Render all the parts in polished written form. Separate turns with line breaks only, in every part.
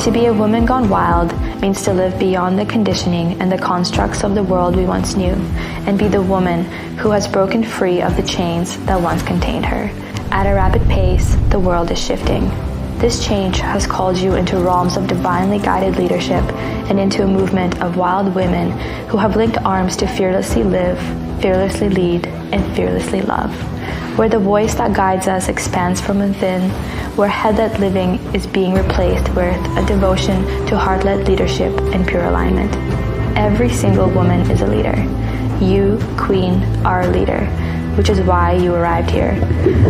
To be a woman gone wild means to live beyond the conditioning and the constructs of the world we once knew, and be the woman who has broken free of the chains that once contained her. At a rapid pace, the world is shifting. This change has called you into realms of divinely guided leadership and into a movement of wild women who have linked arms to fearlessly live, fearlessly lead, and fearlessly love. Where the voice that guides us expands from within, where head-led living is being replaced with a devotion to heart-led leadership and pure alignment. Every single woman is a leader. You, Queen, are a leader, which is why you arrived here.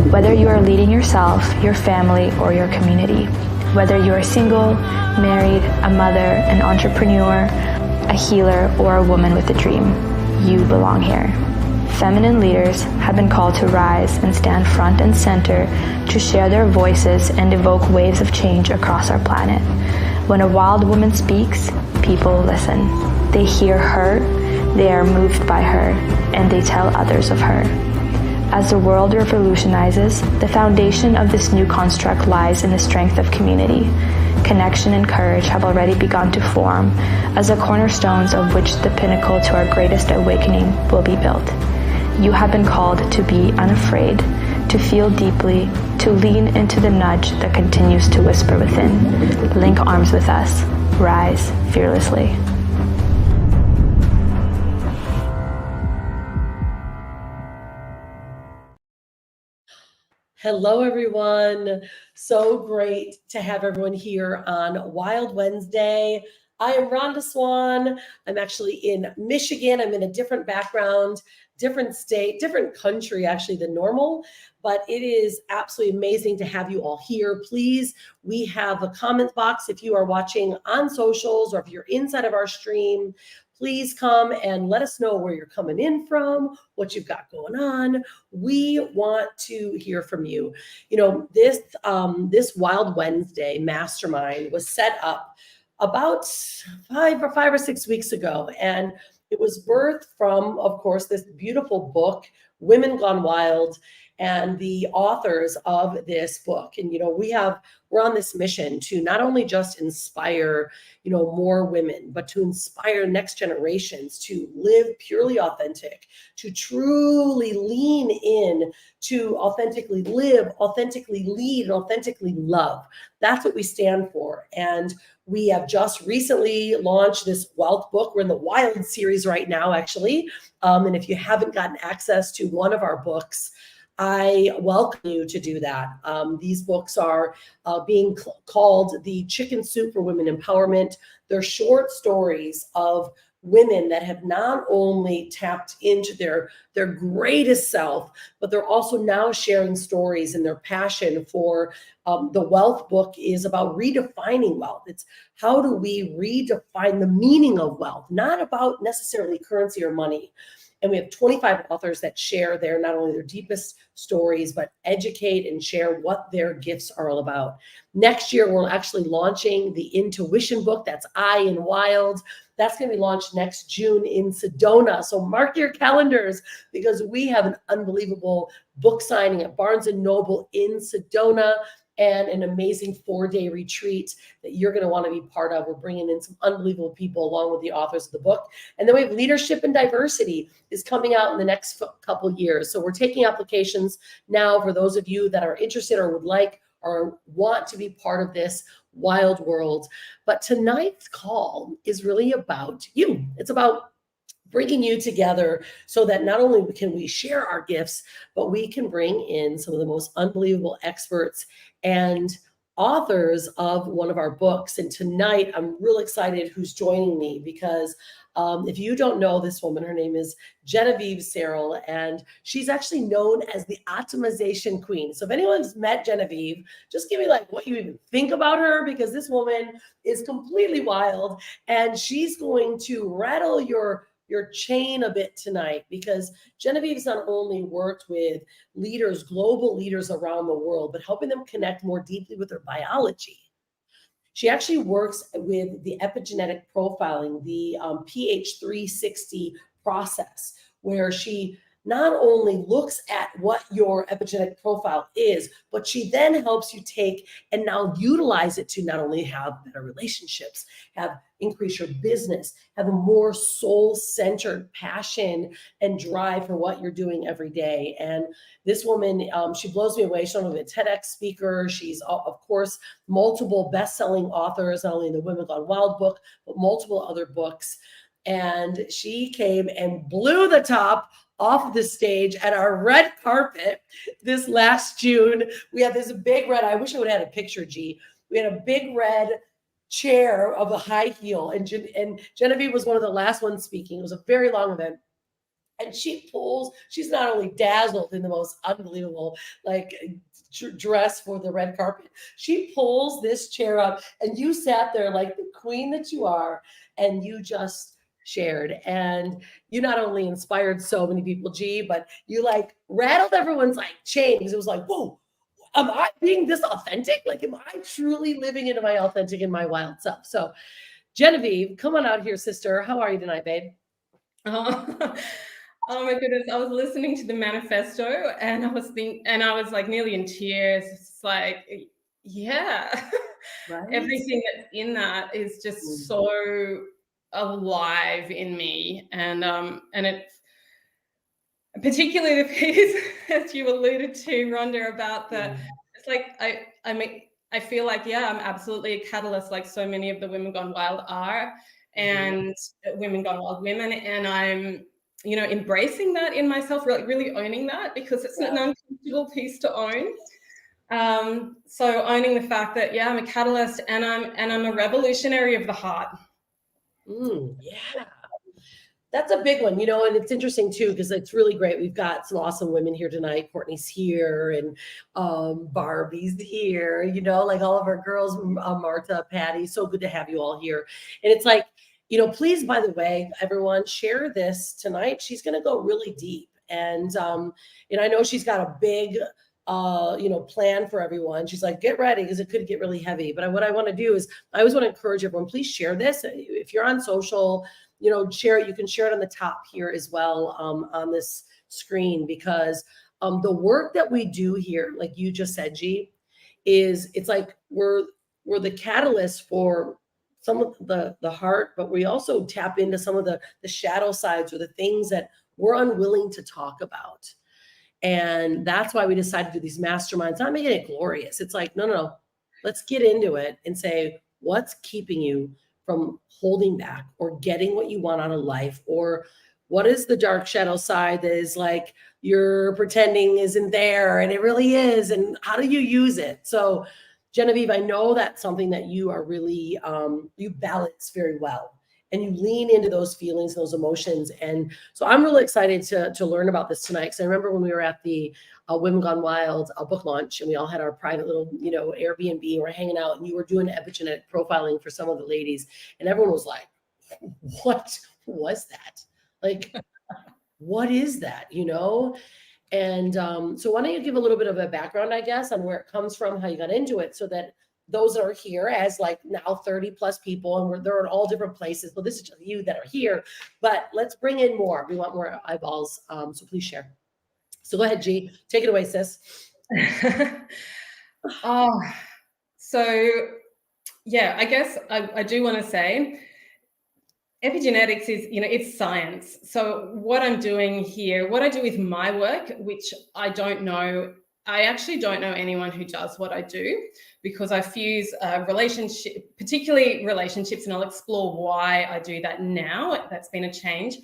Whether you are leading yourself, your family, or your community, whether you are single, married, a mother, an entrepreneur, a healer, or a woman with a dream, you belong here. Feminine leaders have been called to rise and stand front and center to share their voices and evoke waves of change across our planet. When a wild woman speaks, people listen. They hear her, they are moved by her, and they tell others of her. As the world revolutionizes, the foundation of this new construct lies in the strength of community. Connection and courage have already begun to form as the cornerstones of which the pinnacle to our greatest awakening will be built. You have been called to be unafraid, to feel deeply, to lean into the nudge that continues to whisper within. Link arms with us. Rise fearlessly.
Hello, everyone. So great to have everyone here on Wild Wednesday. I am Rhonda Swan. I'm actually in Michigan. I'm in a different background, different state, different country actually than normal, but it is absolutely amazing to have you all here. Please, we have a comment box if you are watching on socials or if you're inside of our stream. Please come and let us know where you're coming in from, what you've got going on. We want to hear from you. You know, this Wild Wednesday Mastermind was set up about 5 or 6 weeks ago, and it was birthed from, of course, this beautiful book, Women Gone Wild, and the authors of this book. And, you know, we're on this mission to not only just inspire, you know, more women, but to inspire next generations to live purely authentic, to truly lean in, to authentically live, authentically lead, and authentically love. That's what we stand for. And we have just recently launched this wealth book. We're in the Wild series right now, actually. And if you haven't gotten access to one of our books, I welcome you to do that. These books are being called the Chicken Soup for Women Empowerment. They're short stories of women that have not only tapped into their greatest self, but they're also now sharing stories and their passion for the wealth book is about redefining wealth. It's how do we redefine the meaning of wealth, not about necessarily currency or money. And we have 25 authors that share not only their deepest stories, but educate and share what their gifts are all about. Next year, we're actually launching the Intuition book. That's I in Wild. That's going to be launched next June in Sedona. So mark your calendars because we have an unbelievable book signing at Barnes & Noble in Sedona and an amazing 4-day retreat that you're going to want to be part of. We're bringing in some unbelievable people along with the authors of the book. And then we have Leadership and Diversity is coming out in the next couple years. So we're taking applications now for those of you that are interested or would like or want to be part of this wild world. But tonight's call is really about you. It's about bringing you together so that not only can we share our gifts, but we can bring in some of the most unbelievable experts and authors of one of our books. And tonight, I'm real excited who's joining me because if you don't know this woman, her name is Genevieve Searle, and she's actually known as the Optimisation Queen. So if anyone's met Genevieve, just give me like what you even think about her, because this woman is completely wild, and she's going to rattle your chain a bit tonight, because Genevieve's not only worked with leaders, global leaders around the world, but helping them connect more deeply with their biology. She actually works with the Epigenetic Profiling, the PH360 process, where she not only looks at what your epigenetic profile is, but she then helps you take and now utilize it to not only have better relationships, have increase your business, have a more soul-centered passion and drive for what you're doing every day. And this woman, she blows me away. She's not only a TEDx speaker, she's of course multiple best-selling authors, not only in the Women Gone Wild book, but multiple other books. And she came and blew the top off the stage at our red carpet this last June. We had this big red, I wish I would have had a picture, G. We had a big red chair of a high heel, and Genevieve was one of the last ones speaking. It was a very long event. And she's not only dazzled in the most unbelievable like dress for the red carpet, she pulls this chair up, and you sat there like the queen that you are, and you just shared. And you not only inspired so many people, G, but you like rattled everyone's like chains. It was like, whoa, am I being this authentic? Like, am I truly living into my authentic and my wild self? So Genevieve, come on out here, sister. How are you tonight, babe?
Oh my goodness, I was listening to the manifesto and I was like nearly in tears. It's like, yeah,
Right?
Everything that's in that is just so alive in me. And it, particularly the piece that you alluded to, Rhonda, about it's like, I feel like, yeah, I'm absolutely a catalyst, like so many of the Women Gone Wild are, and Women Gone Wild women. And I'm, embracing that in myself, really owning that, because it's an uncomfortable piece to own. So owning the fact that, yeah, I'm a catalyst and I'm a revolutionary of the heart.
Yeah. That's a big one, and it's interesting too, because it's really great. We've got some awesome women here tonight. Courtney's here, and Barbie's here, like all of our girls, Marta, Patty. So good to have you all here. And it's like, please, by the way, everyone, share this tonight. She's going to go really deep. And I know she's got a big, plan for everyone. She's like, get ready, because it could get really heavy. But what I want to do is I always want to encourage everyone, please share this. If you're on social, share it. You can share it on the top here as well, on this screen, because the work that we do here, like you just said, G, it's like we're the catalyst for some of the heart, but we also tap into some of the shadow sides, or the things that we're unwilling to talk about. And that's why we decided to do these masterminds, not making it glorious. It's like, no, let's get into it and say, what's keeping you from holding back or getting what you want out of life? Or what is the dark shadow side that is like you're pretending isn't there and it really is? And how do you use it? So Genevieve, I know that's something that you are really, you balance very well, and you lean into those feelings, those emotions. And so I'm really excited to learn about this tonight. Because I remember when we were at the Women Gone Wild book launch, and we all had our private little, Airbnb, and we're hanging out, and you were doing epigenetic profiling for some of the ladies. And everyone was like, what was that? Like, what is that, And so why don't you give a little bit of a background, I guess, on where it comes from, how you got into it, so that those that are here as like now 30 plus people, and they're in all different places. Well, this is just you that are here, but let's bring in more. We want more eyeballs. So please share. So go ahead, G, take it away, sis.
So yeah, I guess I do want to say epigenetics is, it's science. So what I'm doing here, what I do with my work, which I actually don't know anyone who does what I do, because I fuse particularly relationships, and I'll explore why I do that now. That's been a change.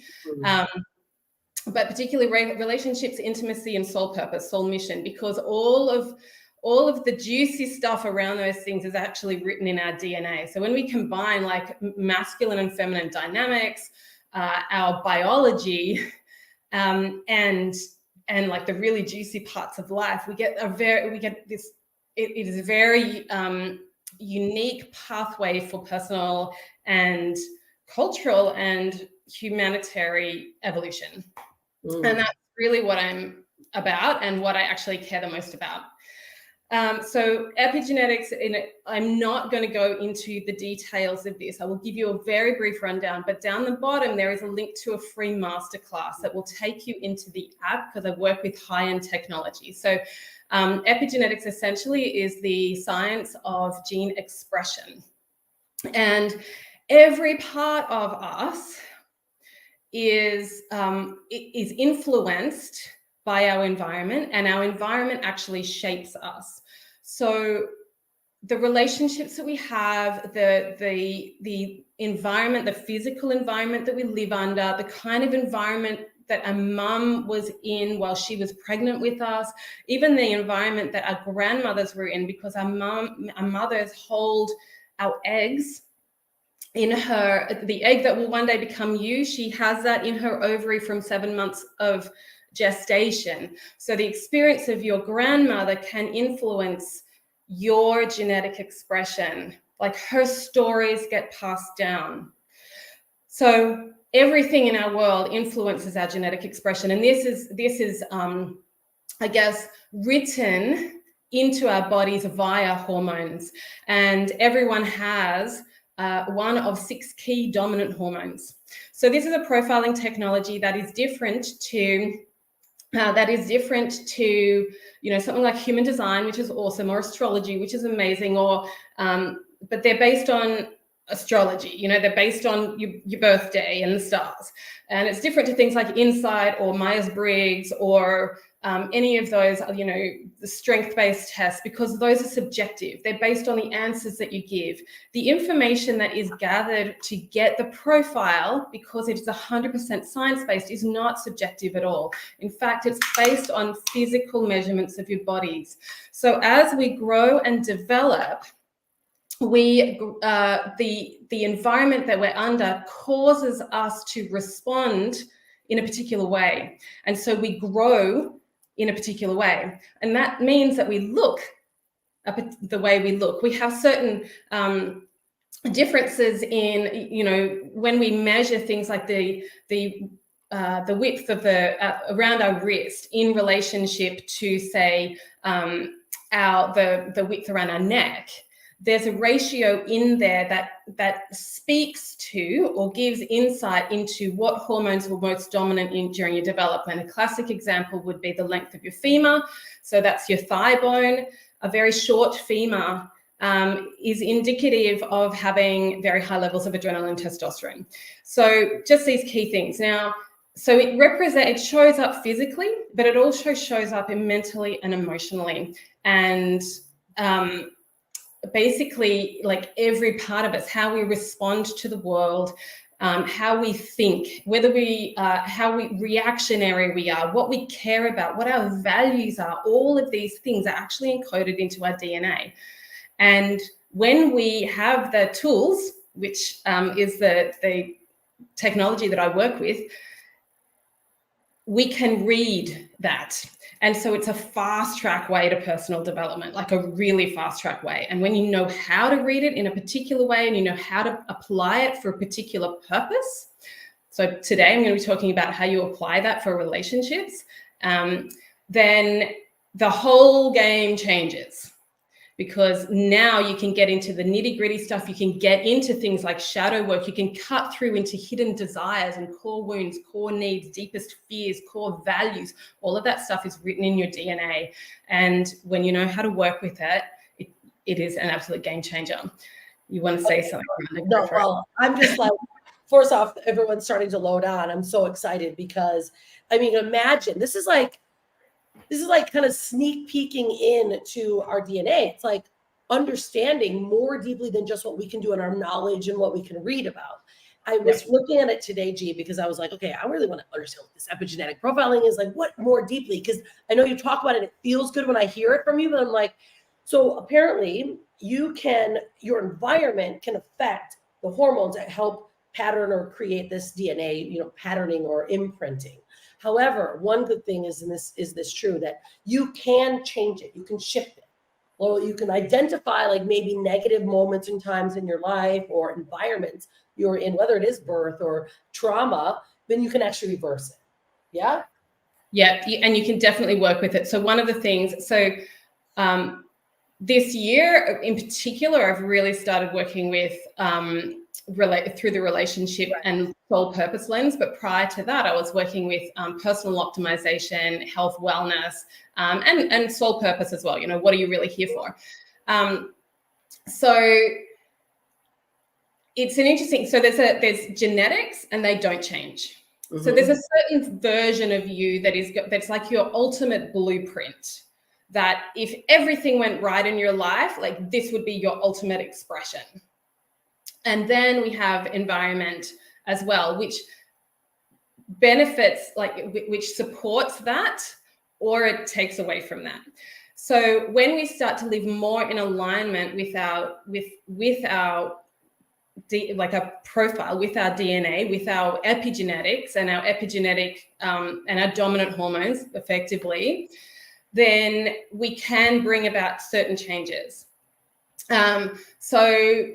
But particularly relationships, intimacy, and soul purpose, soul mission, because all of the juicy stuff around those things is actually written in our DNA. So when we combine like masculine and feminine dynamics, our biology, and like the really juicy parts of life, we get this. It is a very unique pathway for personal and cultural and humanitarian evolution. And that's really what I'm about, and what I actually care the most about. So epigenetics, I'm not going to go into the details of this. I will give you a very brief rundown, but down the bottom, there is a link to a free masterclass that will take you into the app, because I work with high-end technology. So epigenetics essentially is the science of gene expression. And every part of us is influenced by our environment, and our environment actually shapes us. So the relationships that we have, the environment, the physical environment that we live under, the kind of environment that our mum was in while she was pregnant with us, even the environment that our grandmothers were in, because our mothers hold our eggs in her, the egg that will one day become you, she has that in her ovary from 7 months of gestation. So the experience of your grandmother can influence your genetic expression. Like, her stories get passed down. So everything in our world influences our genetic expression. And this is I guess, written into our bodies via hormones. And everyone has one of 6 key dominant hormones. So this is a profiling technology that is different to something like human design, which is awesome, or astrology, which is amazing, or but they're based on astrology. They're based on your birthday and the stars. And it's different to things like Insight or Myers-Briggs or any of those, the strength-based tests, because those are subjective. They're based on the answers that you give. The information that is gathered to get the profile, because it is 100% science-based, is not subjective at all. In fact, it's based on physical measurements of your bodies. So as we grow and develop, the environment that we're under causes us to respond in a particular way. And so we grow in a particular way. And that means that we look the way we look. We have certain differences in, when we measure things like the width of around our wrist in relationship to, say, the width around our neck. There's a ratio in there that speaks to or gives insight into what hormones were most dominant during your development. A classic example would be the length of your femur. So that's your thigh bone. A very short femur is indicative of having very high levels of adrenaline and testosterone. So just these key things. Now, so it shows up physically, but it also shows up mentally and emotionally. And basically, like, every part of us, how we respond to the world, how we think, whether how reactionary we are, what we care about, what our values are, all of these things are actually encoded into our DNA. And when we have the tools, which is the technology that I work with, we can read that. And so it's a fast track way to personal development, like a really fast track way. And when you know how to read it in a particular way, and you know how to apply it for a particular purpose. So today I'm going to be talking about how you apply that for relationships. Then the whole game changes, because now you can get into the nitty-gritty stuff. You can get into things like shadow work. You can cut through into hidden desires and core wounds, core needs, deepest fears, core values. All of that stuff is written in your DNA. And when you know how to work with it, it is an absolute game changer. You want to say something?
No, well, I'm just like, first off, everyone's starting to load on. I'm so excited because, I mean, imagine, this is like kind of sneak peeking into our DNA. It's like understanding more deeply than just what we can do in our knowledge and what we can read about. I was looking at it today, G, because I was like, okay, I really want to understand what this epigenetic profiling is, like, what more deeply, because I know you talk about it. It feels good when I hear it from you, but I'm like, so apparently your environment can affect the hormones that help pattern or create this DNA, patterning or imprinting. However, one good thing is this true, that you can change it, you can shift it. Well, you can identify like maybe negative moments and times in your life or environments you're in, whether it is birth or trauma, then you can actually reverse it. Yeah?
Yeah, and you can definitely work with it. So one of the things, this year in particular, I've really started working with through the relationship and soul purpose lens. But prior to that, I was working with personal optimization, health, wellness, and soul purpose as well. You know, what are you really here for? So it's an interesting, so there's genetics and they don't change. So there's a certain version of you that's like your ultimate blueprint, that if everything went right in your life, like this would be your ultimate expression. And then we have environment as well, which benefits, like which supports that, or it takes away from that. So when we start to live more in alignment with our like a profile, with our DNA, with our epigenetics and our epigenetic and our dominant hormones effectively, then we can bring about certain changes. So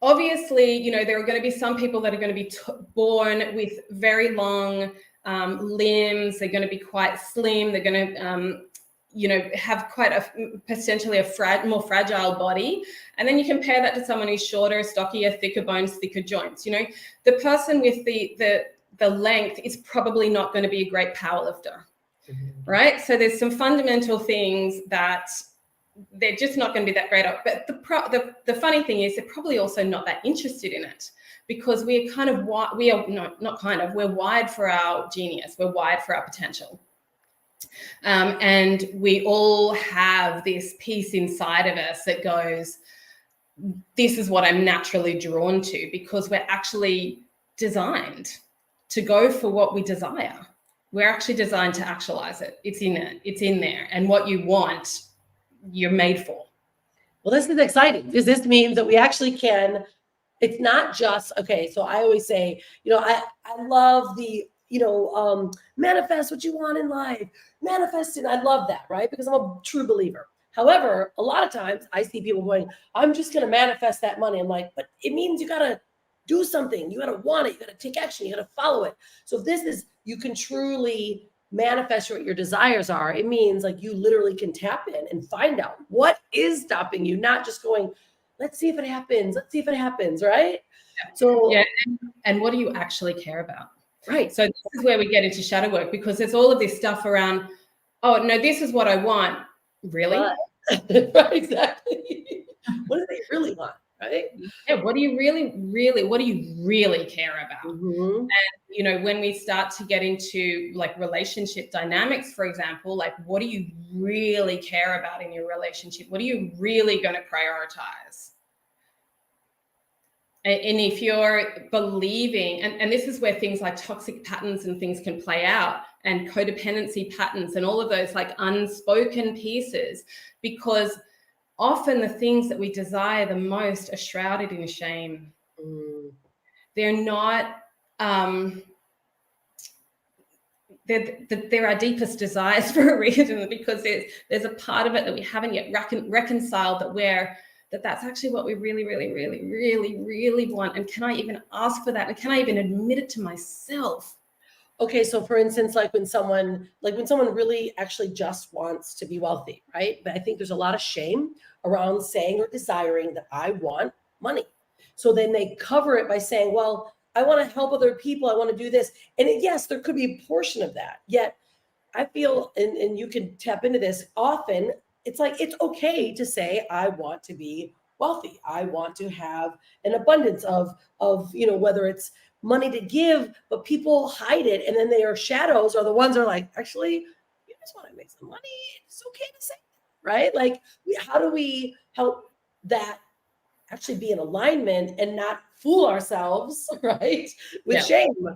obviously, you know, there are going to be some people that are going to be born with very long limbs. They're going to be quite slim. They're going to, you know, have quite potentially a more fragile body. And then you compare that to someone who's shorter, stockier, thicker bones, thicker joints. You know, the person with the length is probably not going to be a great powerlifter, right? So there's some fundamental things that they're just not going to be that great at. But the funny thing is they're probably also not that interested in it, because we're kind of we're wired for our genius. We're wired for our potential. And we all have this piece inside of us that goes, this is what I'm naturally drawn to, because we're actually designed to go for what we desire. We're actually designed to actualize it. It's in it. It's in there. And what you want, you're made for.
Well, this is exciting, because this means that we actually can, it's not just, okay, so I always say, you know, I love the, you know, manifest what you want in life, manifest it. I love that, right? Because I'm a true believer. However, a lot of times I see people going, I'm just going to manifest that money. I'm like, but it means you got to do something. You got to want it. You got to take action. You got to follow it. So if this is, you can truly manifest what your desires are. It means like you literally can tap in and find out what is stopping you, not just going, let's see if it happens. Let's see if it happens, right?
Yeah.
So,
yeah. And what do you actually care about?
Right.
So this is where we get into shadow work, because there's all of this stuff around, oh, no, this is what I want. Really?
Right, exactly. What do they really want, right?
Yeah, what do you really care about? And, you know, when we start to get into like relationship dynamics, for example, like what do you really care about in your relationship? What are you really going to prioritize? And if you're believing, and this is where things like toxic patterns and things can play out, and codependency patterns and all of those like unspoken pieces, because often the things that we desire the most are shrouded in shame. They're not, they're our deepest desires for a reason, because there's a part of it that we haven't yet reconciled, that's actually what we really, really, really, really, really want. And can I even ask for that? And can I even admit it to myself?
Okay, so for instance, like when someone really actually just wants to be wealthy, right? But I think there's a lot of shame around saying or desiring that I want money. So then they cover it by saying, well, I want to help other people. I want to do this. And yes, there could be a portion of that. Yet I feel, and you can tap into this, often it's like, it's okay to say, I want to be wealthy. I want to have an abundance of, you know, whether it's money to give, but people hide it. And then their shadows are the ones that are like, actually, you just want to make some money. It's okay to say, right? Like, how do we help that actually be in alignment and not fool ourselves, right? With shame,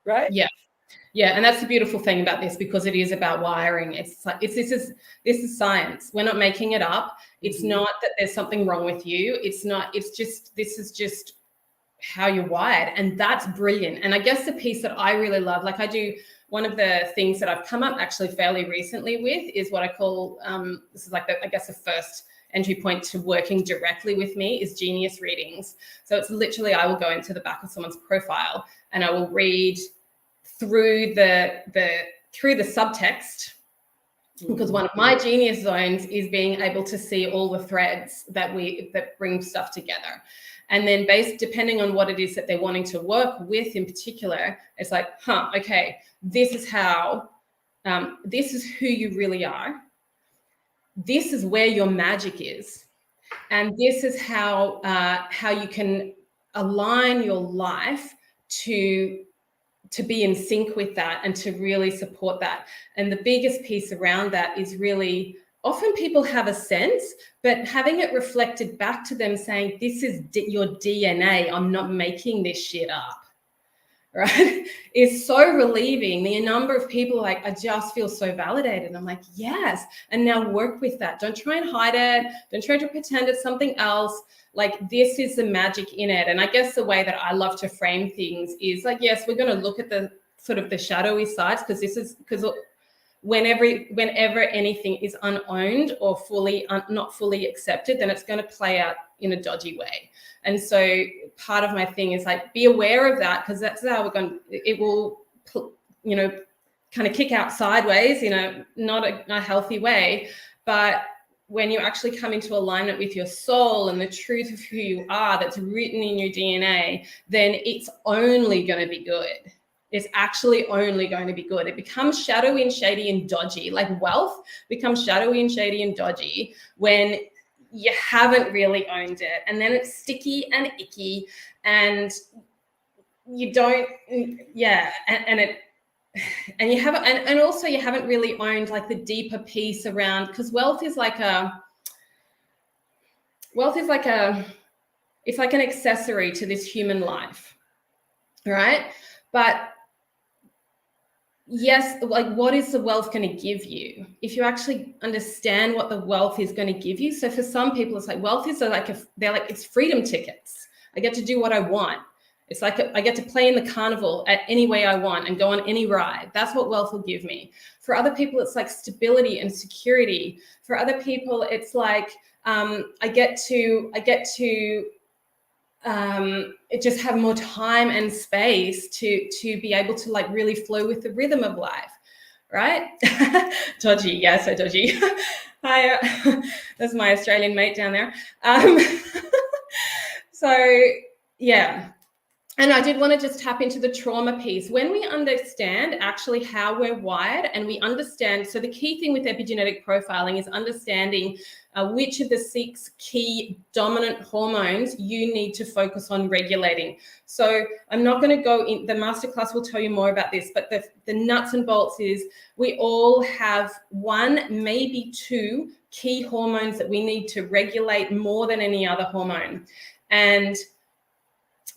right?
Yeah. Yeah, and that's the beautiful thing about this, because it is about wiring. This is science. We're not making it up. It's not that there's something wrong with you. It's not. It's just, this is just how you're wired, and that's brilliant. And I guess the piece that I really love, like I do, one of the things that I've come up actually fairly recently with is what I call this is like the first entry point to working directly with me is genius readings. So it's literally, I will go into the back of someone's profile and I will read through the subtext Because one of my genius zones is being able to see all the threads that bring stuff together. And then depending on what it is that they're wanting to work with in particular, it's like, okay, this is how, this is who you really are. This is where your magic is. And this is how you can align your life to be in sync with that and to really support that. And the biggest piece around that is really, often people have a sense, but having it reflected back to them saying, this is your DNA, I'm not making this shit up, right? Is so relieving. The number of people like, I just feel so validated. I'm like, yes. And now work with that. Don't try and hide it. Don't try to pretend it's something else. Like, this is the magic in it. And I guess the way that I love to frame things is like, yes, we're going to look at the sort of the shadowy sides, because whenever anything is unowned or not fully accepted, then it's going to play out in a dodgy way. And so part of my thing is like, be aware of that, because that's how it will, kind of kick out sideways, not a healthy way. But when you actually come into alignment with your soul and the truth of who you are that's written in your DNA, then it's only going to be good. It's actually only going to be good. It becomes shadowy and shady and dodgy. Like wealth becomes shadowy and shady and dodgy when you haven't really owned it. And then it's sticky and icky and you don't, and you haven't, and also you haven't really owned like the deeper piece around, because wealth is like it's like an accessory to this human life, right? But yes, like what is the wealth going to give you if you actually understand what the wealth is going to give you? So for some people, it's like wealth is like it's freedom tickets. I get to do what I want. It's like I get to play in the carnival at any way I want and go on any ride. That's what wealth will give me. For other people, it's like stability and security. For other people, it's like I get to just have more time and space to be able to like really flow with the rhythm of life, right? Dodgy, yeah, so dodgy. Hi, that's my Australian mate down there. So yeah. And I did want to just tap into the trauma piece. When we understand actually how we're wired and we understand, so the key thing with epigenetic profiling is understanding which of the 6 key dominant hormones you need to focus on regulating. So I'm not going to go in, the masterclass will tell you more about this, but the nuts and bolts is we all have 1, maybe 2 key hormones that we need to regulate more than any other hormone. And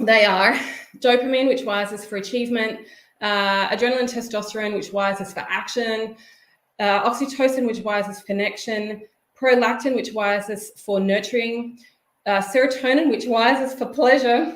they are dopamine, which wires us for achievement, adrenaline, testosterone, which wires us for action, oxytocin, which wires us for connection, prolactin, which wires us for nurturing, serotonin, which wires us for pleasure,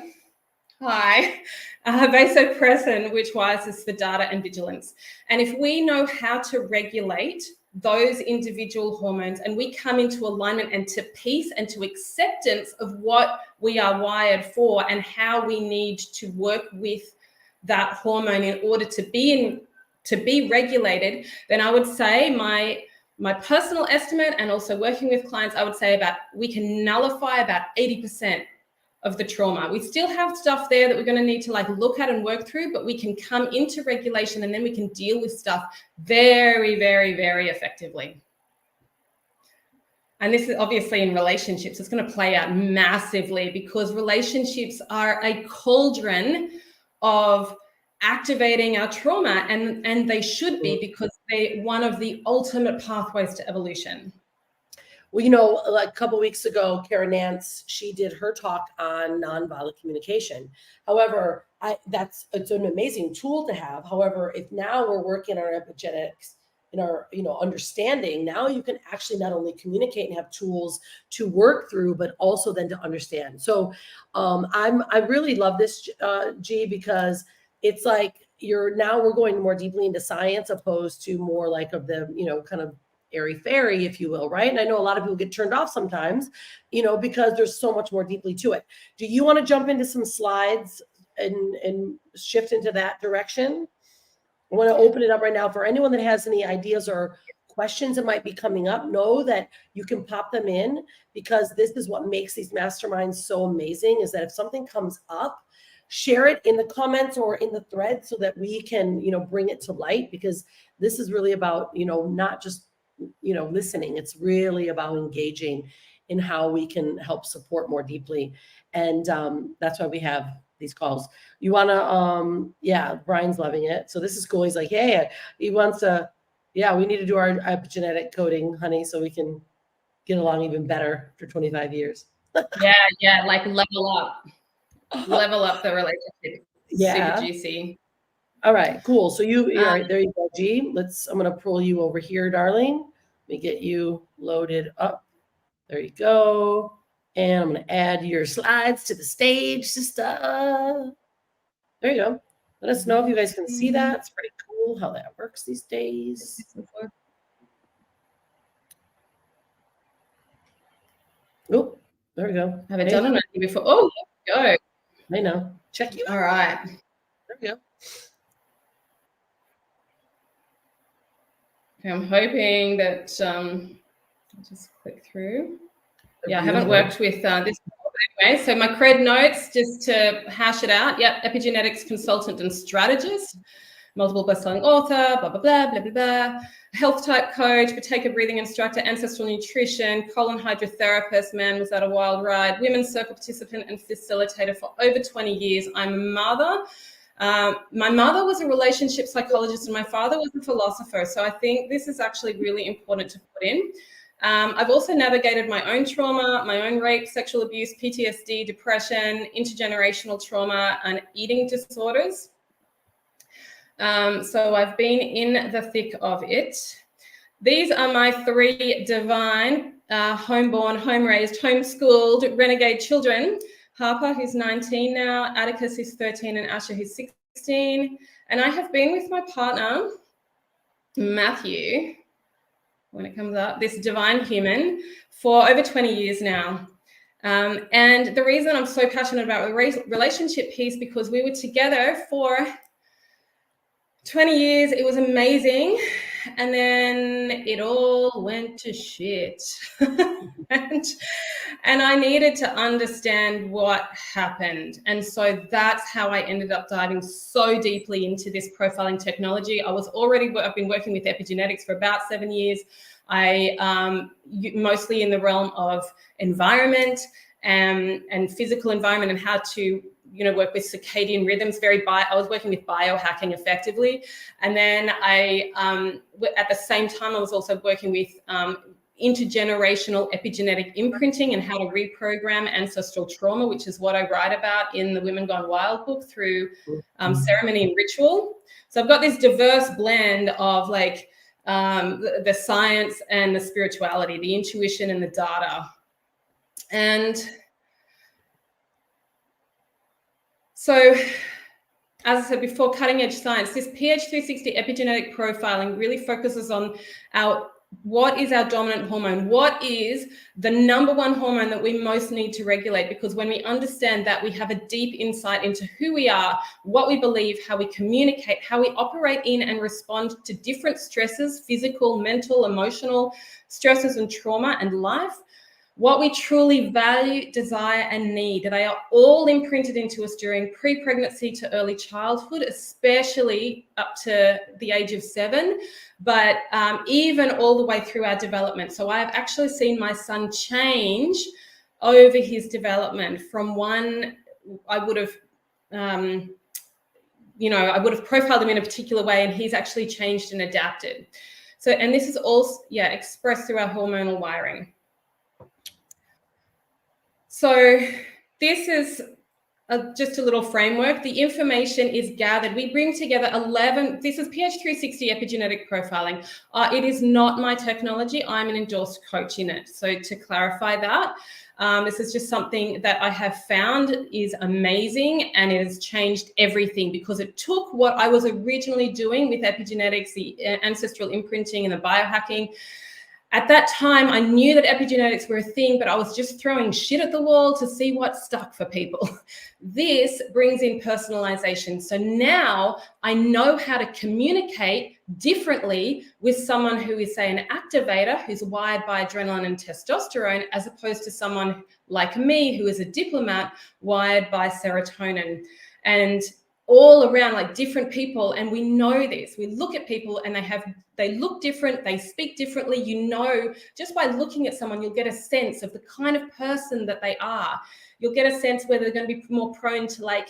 vasopressin, which wires us for data and vigilance. And if we know how to regulate those individual hormones and we come into alignment and to peace and to acceptance of what we are wired for and how we need to work with that hormone in order to be regulated, then I would say my personal estimate, and also working with clients, I would say we can nullify about 80% of the trauma. We still have stuff there that we're going to need to like look at and work through, but we can come into regulation and then we can deal with stuff very, very, very effectively. And this is obviously in relationships. It's going to play out massively because relationships are a cauldron of activating our trauma, and they should be, because they're one of the ultimate pathways to evolution.
Well, like a couple of weeks ago, Karen Nance, she did her talk on nonviolent communication. However, it's an amazing tool to have. However, if now we're working on our epigenetics in our, understanding, now you can actually not only communicate and have tools to work through, but also then to understand. So I really love this, G, because it's like we're going more deeply into science opposed to more like of the, kind of airy-fairy, if you will, right? And I know a lot of people get turned off sometimes, because there's so much more deeply to it. Do you want to jump into some slides and shift into that direction? I want to open it up right now for anyone that has any ideas or questions that might be coming up, know that you can pop them in, because this is what makes these masterminds so amazing, is that if something comes up, share it in the comments or in the thread so that we can, bring it to light, because this is really about, not just, listening. It's really about engaging in how we can help support more deeply. And that's why we have these calls. You want to, yeah, Brian's loving it. So this is cool. He's like, hey, he wants to, yeah, we need to do our epigenetic coding, honey, so we can get along even better for 25 years.
Yeah, like level up the relationship.
Yeah.
Super juicy.
All right, cool. So all right, there you go, G. I'm going to pull you over here, darling. Let me get you loaded up. There you go. And I'm going to add your slides to the stage, sister. There you go. Let us know if you guys can see that. It's pretty cool how that works these days. Oh, there we go.
I haven't done it before. Oh, there we
I
go.
know. Check you.
All right.
There we go.
Okay, I'm hoping that I'll just click through. Yeah, I haven't worked with this anyway. So my cred notes, just to hash it out. Yep, epigenetics consultant and strategist, multiple best-selling author, blah, blah, blah, blah, blah, blah. Health type coach, Boteka breathing instructor, ancestral nutrition, colon hydrotherapist, man was that a wild ride, women's circle participant and facilitator for over 20 years. I'm a mother. My mother was a relationship psychologist and my father was a philosopher. So I think this is actually really important to put in. I've also navigated my own trauma, my own rape, sexual abuse, PTSD, depression, intergenerational trauma, and eating disorders. So I've been in the thick of it. These are my 3 divine, homeborn, home-raised, homeschooled, renegade children. Harper, who's 19 now, Atticus, who's 13, and Asher, who's 16. And I have been with my partner, Matthew, when it comes up, this divine human, for over 20 years now. And the reason I'm so passionate about the relationship piece, because we were together for 20 years. It was amazing. And then it all went to shit. and I needed to understand what happened. And so that's how I ended up diving so deeply into this profiling technology. I've been working with epigenetics for about 7 years. I mostly in the realm of environment and physical environment and how to work with circadian rhythms. I was working with biohacking effectively. And then at the same time, I was also working with intergenerational epigenetic imprinting and how to reprogram ancestral trauma, which is what I write about in the Women Gone Wild book through ceremony and ritual. So I've got this diverse blend of like the science and the spirituality, the intuition and the data. And so, as I said before, cutting edge science, this PH360 epigenetic profiling really focuses on what is our dominant hormone? What is the number one hormone that we most need to regulate? Because when we understand that, we have a deep insight into who we are, what we believe, how we communicate, how we operate in and respond to different stresses, physical, mental, emotional stresses and trauma and life. What we truly value, desire, and need. They are all imprinted into us during pre-pregnancy to early childhood, especially up to the age of 7, but even all the way through our development. So I have actually seen my son change over his development from one, I would have profiled him in a particular way, and he's actually changed and adapted. So, and this is all, expressed through our hormonal wiring. So this is just a little framework. The information is gathered. We bring together 11, this is PH360 epigenetic profiling. It is not my technology. I'm an endorsed coach in it. So to clarify that, this is just something that I have found is amazing, and it has changed everything because it took what I was originally doing with epigenetics, the ancestral imprinting and the biohacking. At that time, I knew that epigenetics were a thing, but I was just throwing shit at the wall to see what stuck for people. This brings in personalization. So now I know how to communicate differently with someone who is, say, an activator, who's wired by adrenaline and testosterone, as opposed to someone like me, who is a diplomat, wired by serotonin. And all around, like, different people, and we know this. We look at people and they look different, they speak differently. You know, just by looking at someone, you'll get a sense of the kind of person that they are. You'll get a sense whether they're going to be more prone to, like,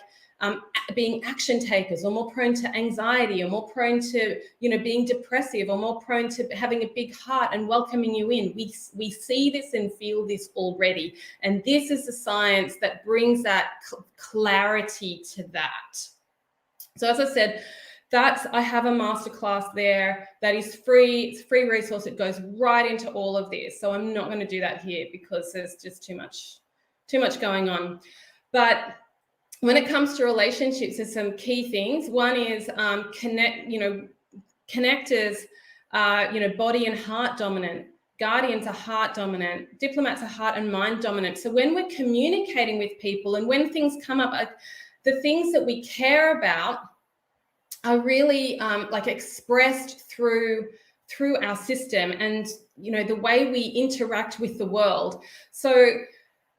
being action takers, or more prone to anxiety, or more prone to, you know, being depressive, or more prone to having a big heart and welcoming you in. We see this and feel this already. And this is the science that brings that clarity to that. So as I said, I have a masterclass there that is free. It's a free resource. It goes right into all of this. So I'm not going to do that here because there's just too much going on. But when it comes to relationships, there's some key things. One is connectors are, you know, body and heart dominant. Guardians are heart dominant. Diplomats are heart and mind dominant. So when we're communicating with people, and when things come up, the things that we care about are really like expressed through our system, and, you know, the way we interact with the world. So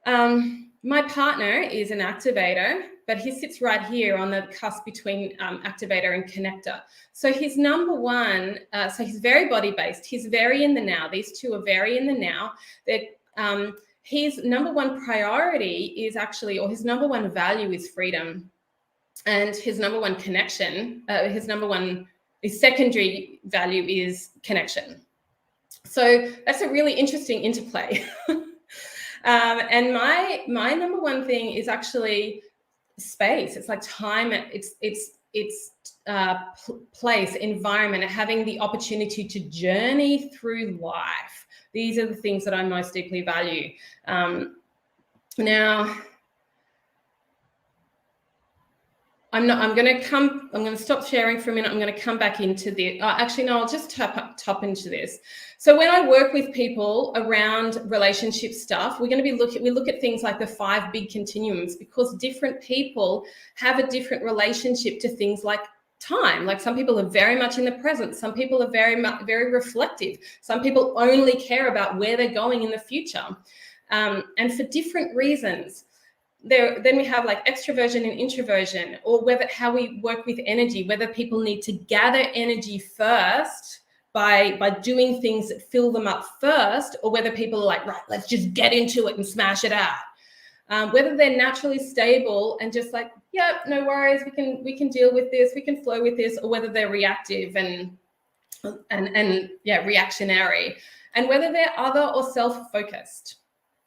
my partner is an activator, but he sits right here on the cusp between activator and connector. So his number one, so he's very body-based. He's very in the now. These two are very in the now. His number one priority is actually, or his number one value is freedom. And his number one connection, his secondary value is connection. So that's a really interesting interplay. And my number one thing is actually space. It's like time. It's place, environment, and having the opportunity to journey through life. These are the things that I most deeply value. Now, I'm going to stop sharing for a minute. I'm going to come back into the, actually, no, I'll just top into this. So when I work with people around relationship stuff, we're going to be we look at things like the 5 big continuums, because different people have a different relationship to things like time. Like, some people are very much in the present. Some people are very reflective. Some people only care about where they're going in the future. And for different reasons. Then we have like extroversion and introversion, or how we work with energy, whether people need to gather energy first by doing things that fill them up first, or whether people are like, right, let's just get into it and smash it out. Whether they're naturally stable and just like, yeah, no worries, we can deal with this, we can flow with this, or whether they're reactive and reactionary, and whether they're other or self-focused.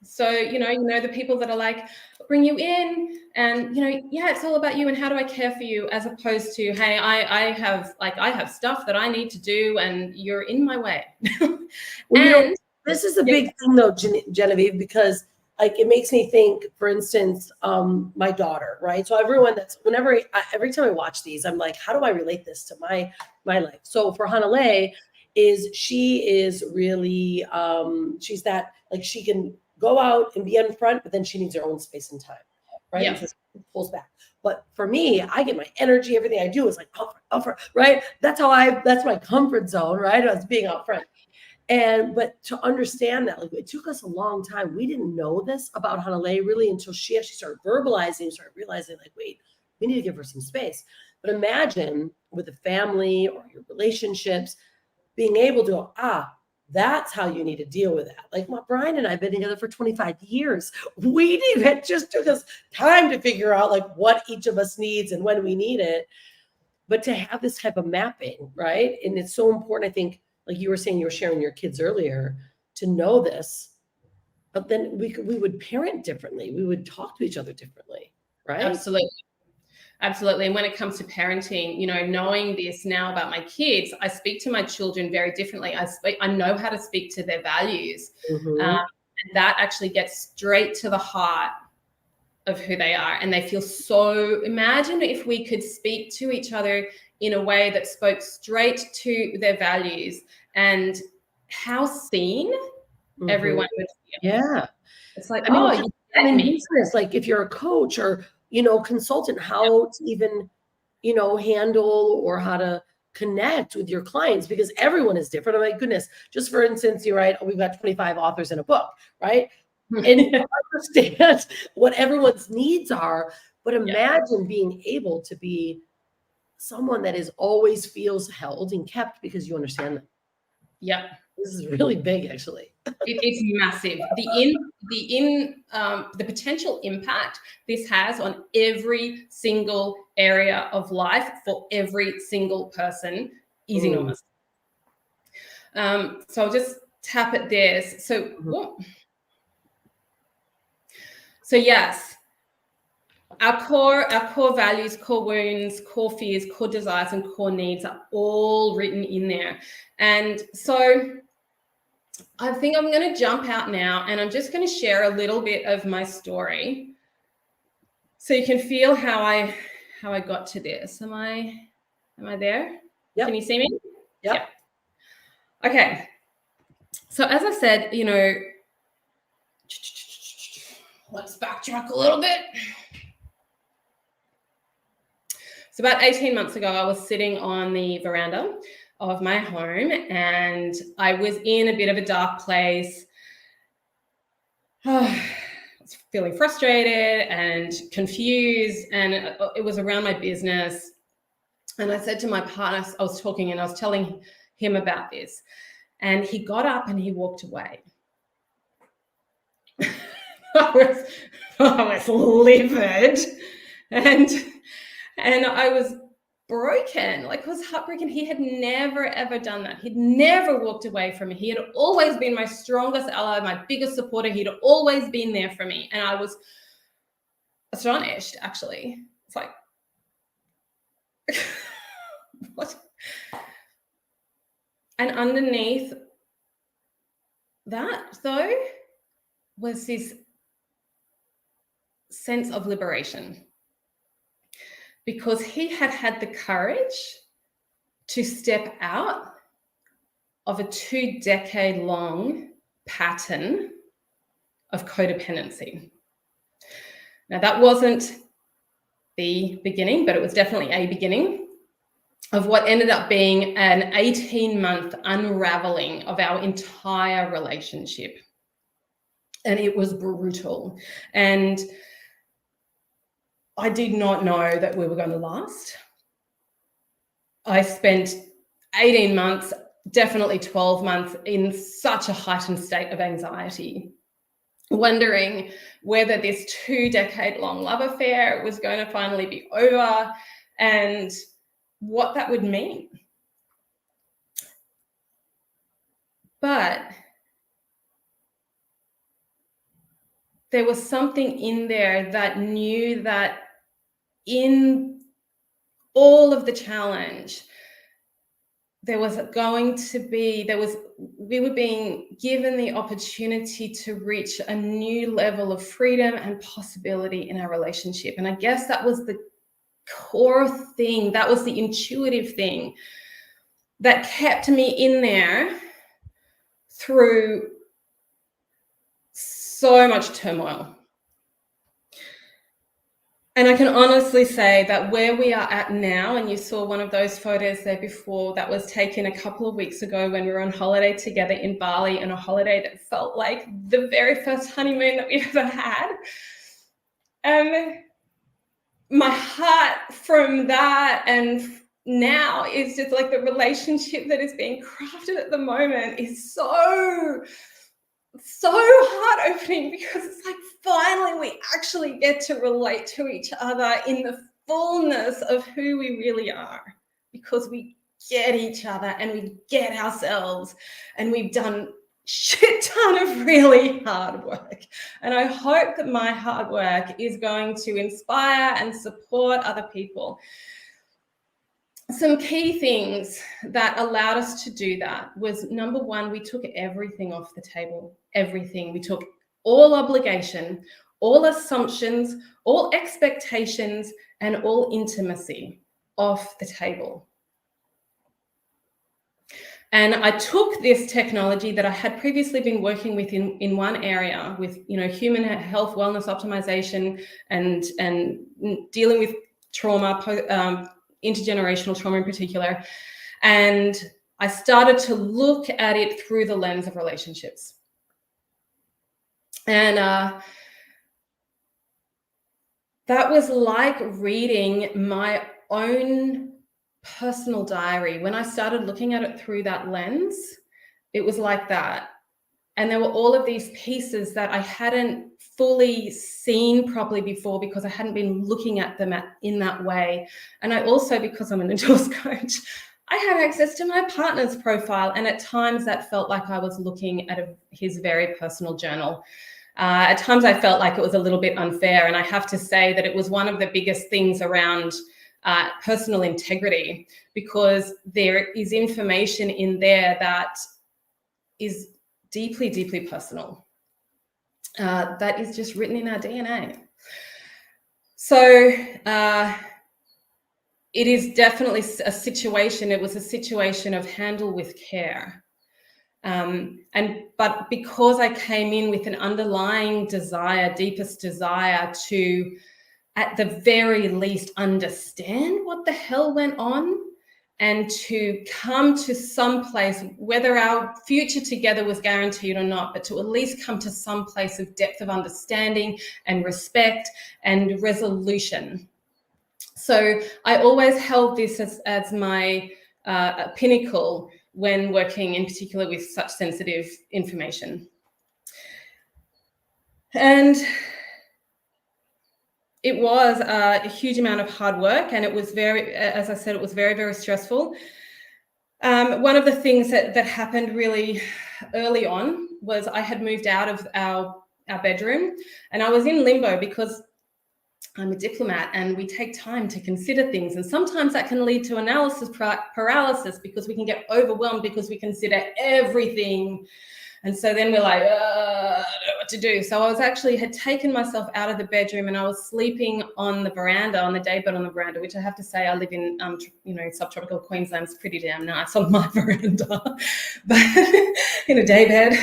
So, you know, the people that are like, bring you in and, you know, yeah, it's all about you and how do I care for you, as opposed to, hey, I have stuff that I need to do and you're in my way.
Well, you know, this is a big thing though, Genevieve, because like, it makes me think, for instance, my daughter, right? So every time I watch these, I'm like, how do I relate this to my life? So for Hanalei, she is really, she's that, like, she can go out and be in front, but then she needs her own space and time, right?
Yeah.
It pulls back. But for me, I get my energy, everything I do is like out front, right? That's my comfort zone, right? I was being out front. But to understand that, like, it took us a long time. We didn't know this about Hanalei really until she actually started verbalizing, started realizing, like, wait, we need to give her some space. But imagine with a family or your relationships, being able to go, that's how you need to deal with that. Like, Brian and I have been together for 25 years. It just took us time to figure out like what each of us needs and when we need it. But to have this type of mapping, right? And it's so important, I think, like you were saying, you were sharing your kids earlier, to know this, but then we would parent differently. We would talk to each other differently, right?
Absolutely. And when it comes to parenting, you know, knowing this now about my kids, I speak to my children very differently. I know how to speak to their values.
Mm-hmm.
And that actually gets straight to the heart of who they are. And they feel so, imagine if we could speak to each other in a way that spoke straight to their values, and how seen everyone would feel.
Yeah.
It's like,
you get me. Business, like if you're a coach or, you know, consultant, how to even, you know, handle or how to connect with your clients, because everyone is different. Oh my goodness. Just for instance, you're right. We've got 25 authors in a book, right? And understand what everyone's needs are. But imagine being able to be someone that is always feels held and kept because you understand them.
Yeah.
This is really big, actually.
It's massive. The potential impact this has on every single area of life for every single person is enormous. So I'll just tap at this. So yes, our core values, core wounds, core fears, core desires, and core needs are all written in there. And so I think I'm going to jump out now, and I'm just going to share a little bit of my story so you can feel how I got to this. Am I there?
Yep.
Can you see me?
Yep.
Yeah. Okay. So as I said, you know, let's backtrack a little bit. So about 18 months ago, I was sitting on the veranda of my home, and I was in a bit of a dark place. I was feeling frustrated and confused, and it was around my business. And I said to my partner, I was talking and I was telling him about this, and he got up and he walked away. I was livid, and I was broken, like I was heartbroken. He had never, ever done that. He'd never walked away from me. He had always been my strongest ally, my biggest supporter. He'd always been there for me. And I was astonished, actually. It's like, what? And underneath that, though, was this sense of liberation. Because he had had the courage to step out of a 2-decade-long pattern of codependency. Now, that wasn't the beginning, but it was definitely a beginning of what ended up being an 18-month unraveling of our entire relationship. And it was brutal. And I did not know that we were going to last. I spent 18 months, definitely 12 months, in such a heightened state of anxiety, wondering whether this 2-decade-long love affair was going to finally be over and what that would mean. But there was something in there that knew that in all of the challenge, we were being given the opportunity to reach a new level of freedom and possibility in our relationship. And I guess that was the core thing, that was the intuitive thing that kept me in there through so much turmoil. And I can honestly say that where we are at now, and you saw one of those photos there before, that was taken a couple of weeks ago when we were on holiday together in Bali, and a holiday that felt like the very first honeymoon that we've ever had. My heart from that and now is just like the relationship that is being crafted at the moment is so heart-opening, because it's like finally we actually get to relate to each other in the fullness of who we really are, because we get each other and we get ourselves, and we've done shit ton of really hard work. And I hope that my hard work is going to inspire and support other people. Some key things that allowed us to do that was, number one, we took everything off the table. Everything. We took all obligation, all assumptions, all expectations, and all intimacy off the table. And I took this technology that I had previously been working with in one area with, human health, wellness optimization, and dealing with trauma, intergenerational trauma in particular. And I started to look at it through the lens of relationships. And that was like reading my own personal diary. When I started looking at it through that lens, it was like that. And there were all of these pieces that I hadn't fully seen properly before because I hadn't been looking at them in that way. And I also, because I'm an endorse coach, I had access to my partner's profile. And at times that felt like I was looking at his very personal journal. At times I felt like it was a little bit unfair. And I have to say that it was one of the biggest things around personal integrity, because there is information in there that is deeply, deeply personal. That is just written in our DNA. So it is definitely a situation. It was a situation of handle with care. But because I came in with an underlying desire, deepest desire to, at the very least, understand what the hell went on and to come to some place, whether our future together was guaranteed or not, but to at least come to some place of depth of understanding and respect and resolution. So I always held this as my pinnacle when working in particular with such sensitive information. And it was a huge amount of hard work, and it was very, as I said, it was very, very stressful. One of the things that happened really early on was I had moved out of our bedroom, and I was in limbo because I'm a diplomat and we take time to consider things. And sometimes that can lead to analysis paralysis because we can get overwhelmed because we consider everything. And so then we're like, I don't know what to do. So I had taken myself out of the bedroom and I was sleeping on the veranda, on the daybed on the veranda, which I have to say I live in, subtropical Queensland. It's pretty damn nice on my veranda, but in a daybed.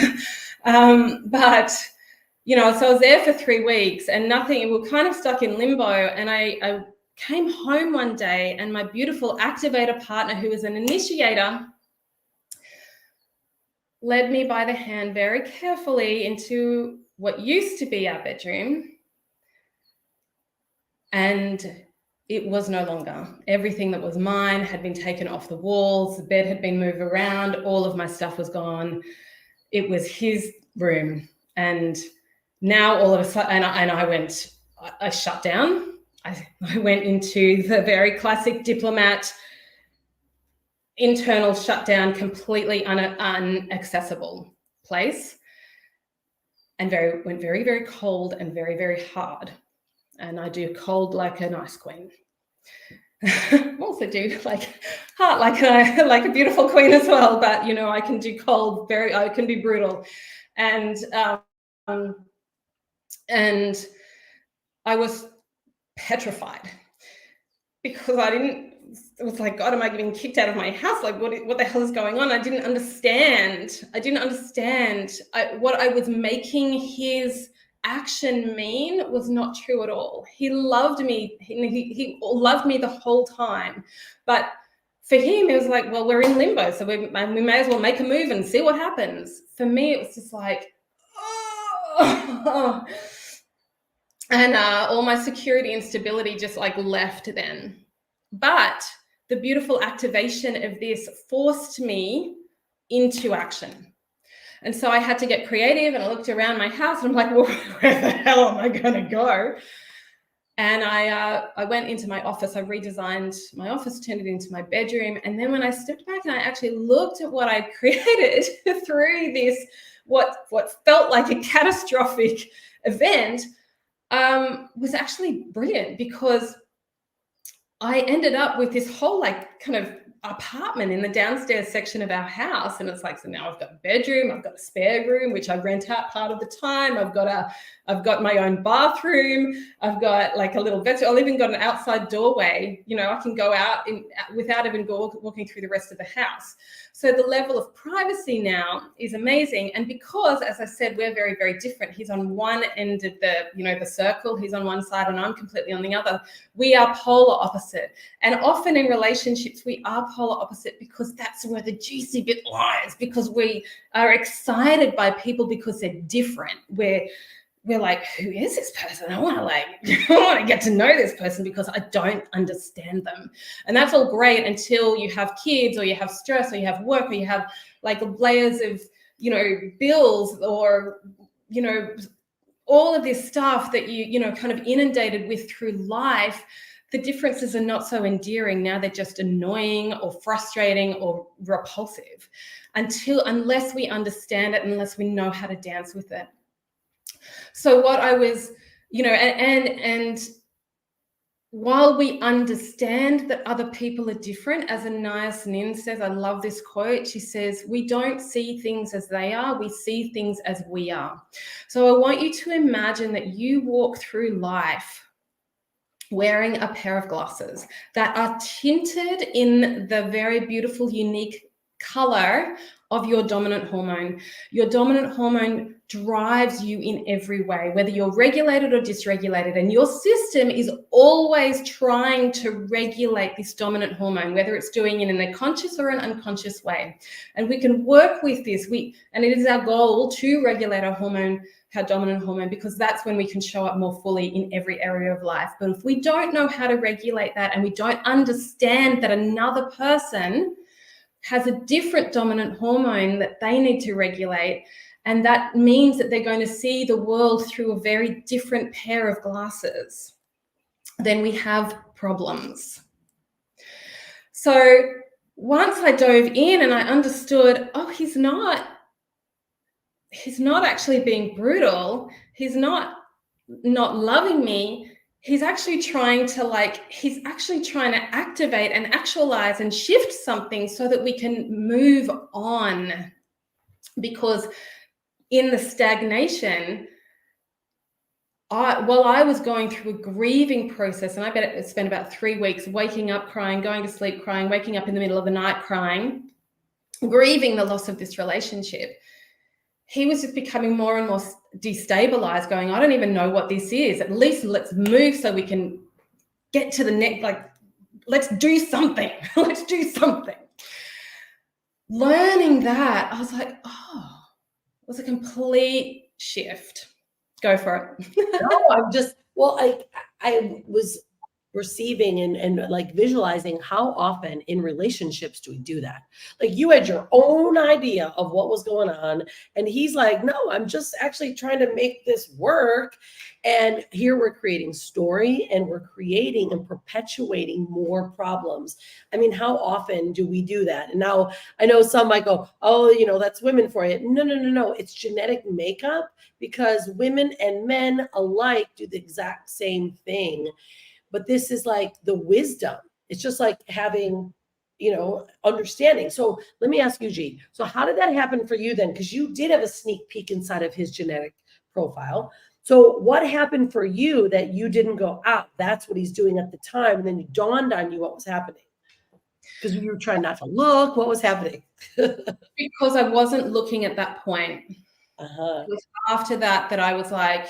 So I was there for 3 weeks and nothing, we were kind of stuck in limbo. And I came home one day and my beautiful activator partner, who is an initiator, led me by the hand very carefully into what used to be our bedroom. And it was no longer. Everything that was mine had been taken off the walls. The bed had been moved around. All of my stuff was gone. It was his room. And now all of a sudden, I shut down. I went into the very classic diplomat internal shutdown, completely unaccessible place, and went very, very cold and very, very hard. And I do cold like an ice queen. I also do like hot like a beautiful queen as well. But I can do cold. I can be brutal, and I was petrified because it was like, God, am I getting kicked out of my house? Like, what the hell is going on? I didn't understand. What I was making his action mean was not true at all. He loved me. He loved me the whole time. But for him, it was like, well, we're in limbo, so we may as well make a move and see what happens. For me, it was just like, oh. And all my security and stability just like left then. But the beautiful activation of this forced me into action. And so I had to get creative, and I looked around my house and I'm like, well, where the hell am I going to go? And I went into my office. I redesigned my office, turned it into my bedroom. And then when I stepped back and I actually looked at what I'd created through this, what felt like a catastrophic event, was actually brilliant, because I ended up with this whole like kind of apartment in the downstairs section of our house. And it's like, so now I've got a bedroom, I've got a spare room, which I rent out part of the time. I've got my own bathroom. I've got like a little bedroom. I've even got an outside doorway. I can go out without even walking through the rest of the house. So the level of privacy now is amazing. And because, as I said, we're very, very different. He's on one end of the circle. He's on one side and I'm completely on the other. We are polar opposite. And often in relationships, we are polar opposite because that's where the juicy bit lies, because we are excited by people because they're different. We're like, who is this person? I want to get to know this person because I don't understand them. And that's all great until you have kids, or you have stress, or you have work, or you have like layers of, bills, or, all of this stuff that you kind of inundated with through life. The differences are not so endearing. Now they're just annoying or frustrating or repulsive unless we understand it, unless we know how to dance with it. So what I was, and while we understand that other people are different, as Anais Nin says, I love this quote. She says, we don't see things as they are, we see things as we are. So I want you to imagine that you walk through life wearing a pair of glasses that are tinted in the very beautiful, unique color of your dominant hormone. Your dominant hormone drives you in every way, whether you're regulated or dysregulated, and your system is always trying to regulate this dominant hormone, whether it's doing it in a conscious or an unconscious way. And we can work with this. And it is our goal to regulate our dominant hormone, because that's when we can show up more fully in every area of life. But if we don't know how to regulate that, and we don't understand that another person has a different dominant hormone that they need to regulate, and that means that they're going to see the world through a very different pair of glasses, then we have problems. So once I dove in and I understood, he's not actually being brutal. He's not loving me. He's actually trying to activate and actualize and shift something so that we can move on. Because in the stagnation, while I was going through a grieving process, and I spent about 3 weeks waking up crying, going to sleep crying, waking up in the middle of the night crying, grieving the loss of this relationship, he was just becoming more and more destabilized, going, I don't even know what this is. At least let's move so we can get to the next, let's do something. Let's do something. Learning that, I was like, it was a complete shift. Go for it.
No, I was receiving and like visualizing how often in relationships do we do that? Like, you had your own idea of what was going on, and he's like, no, I'm just actually trying to make this work. And here we're creating story, and we're creating and perpetuating more problems. I mean, how often do we do that? And now I know some might go, that's women for you. No. It's genetic makeup, because women and men alike do the exact same thing. But this is like the wisdom. It's just like having, understanding. So let me ask you, G. So how did that happen for you then? Because you did have a sneak peek inside of his genetic profile. So what happened for you that you didn't go, that's what he's doing at the time, and then it dawned on you what was happening? Because you were trying not to look. What was happening?
Because I wasn't looking at that point.
It
was after that I was like,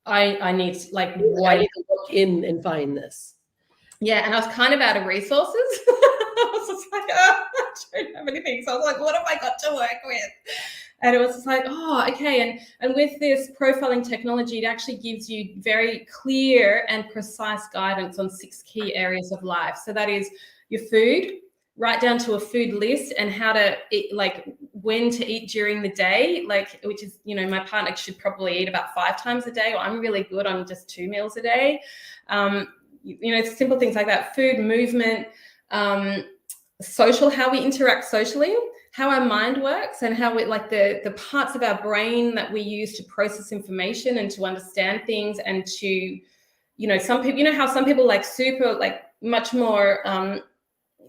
I need to
I need to look in and find this.
Yeah, and I was kind of out of resources. I was just like, I don't have anything. So I was like, what have I got to work with? And it was just like, okay. And with this profiling technology, it actually gives you very clear and precise guidance on 6 key areas of life. So that is your food, right down to a food list, and how to eat, when to eat during the day, which is, my partner should probably eat about 5 times a day, or I'm really good on just 2 meals a day. Simple things like that: food, movement, social, how we interact socially, how our mind works, and how the parts of our brain that we use to process information and to understand things, and to, some people, how some people super, much more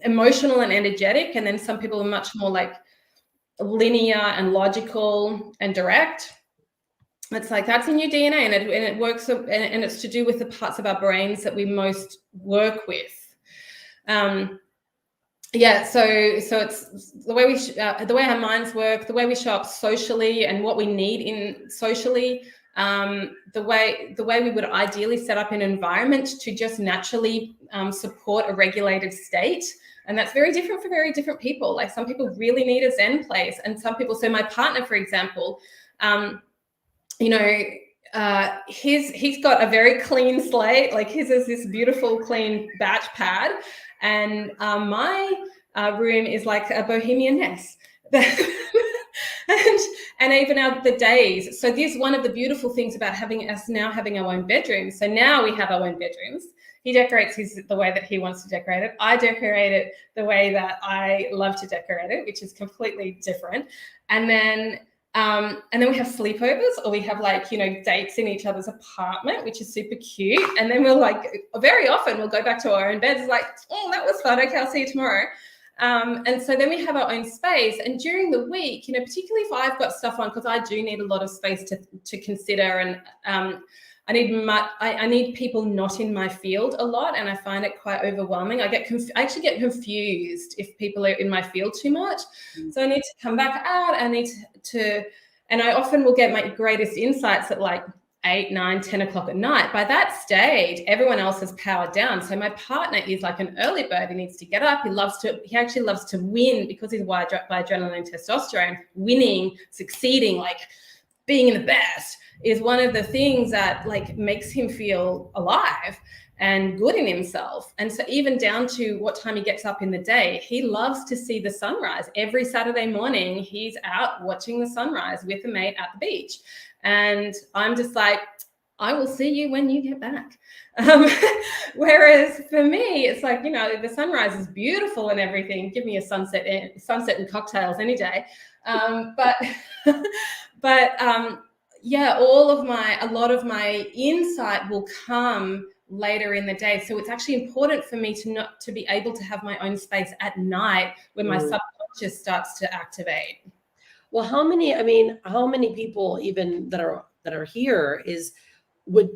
emotional and energetic, and then some people are much more linear and logical and direct. It's that's in your DNA, and it works, and it's to do with the parts of our brains that we most work with. yeah, so it's the way the way our minds work, the way we show up socially, and what we need in socially. The way we would ideally set up an environment to just naturally support a regulated state. And that's very different for very different people. Like some people really need a Zen place, and some people, so my partner, for example, you know, he's got a very clean slate. Like his is this beautiful, clean batch pad. And my room is like a bohemian mess. and even the days. So this is one of the beautiful things about having our own bedrooms. So now we have our own bedrooms. He decorates the way that he wants to decorate it. I decorate it the way that I love to decorate it, which is completely different. And then we have sleepovers, or we have like, you know, dates in each other's apartment, which is super cute. And then very often we'll go back to our own beds. It's like, oh, that was fun. Okay, I'll see you tomorrow. And so then we have our own space. And during the week, you know, particularly if I've got stuff on, because I do need a lot of space to consider, and I need people not in my field a lot, and I find it quite overwhelming. I actually get confused if people are in my field too much. So I need to come back out. I need to, and I often will get my greatest insights at like 8, 9, 10 o'clock at night. By that stage, everyone else has powered down. So my partner is like an early bird. He needs to get up. He actually loves to win, because he's wired by adrenaline and testosterone. Winning, succeeding, like being in the best is one of the things that like makes him feel alive and good in himself. And so even down to what time he gets up in the day, he loves to see the sunrise. Every Saturday morning, he's out watching the sunrise with a mate at the beach. And I'm just like, I will see you when you get back. Whereas for me, it's like, you know, the sunrise is beautiful and everything. Give me a sunset and cocktails any day. Yeah, a lot of my insight will come later in the day. So it's actually important for me to be able to have my own space at night when my subconscious starts to activate.
Well, how many people even that are here would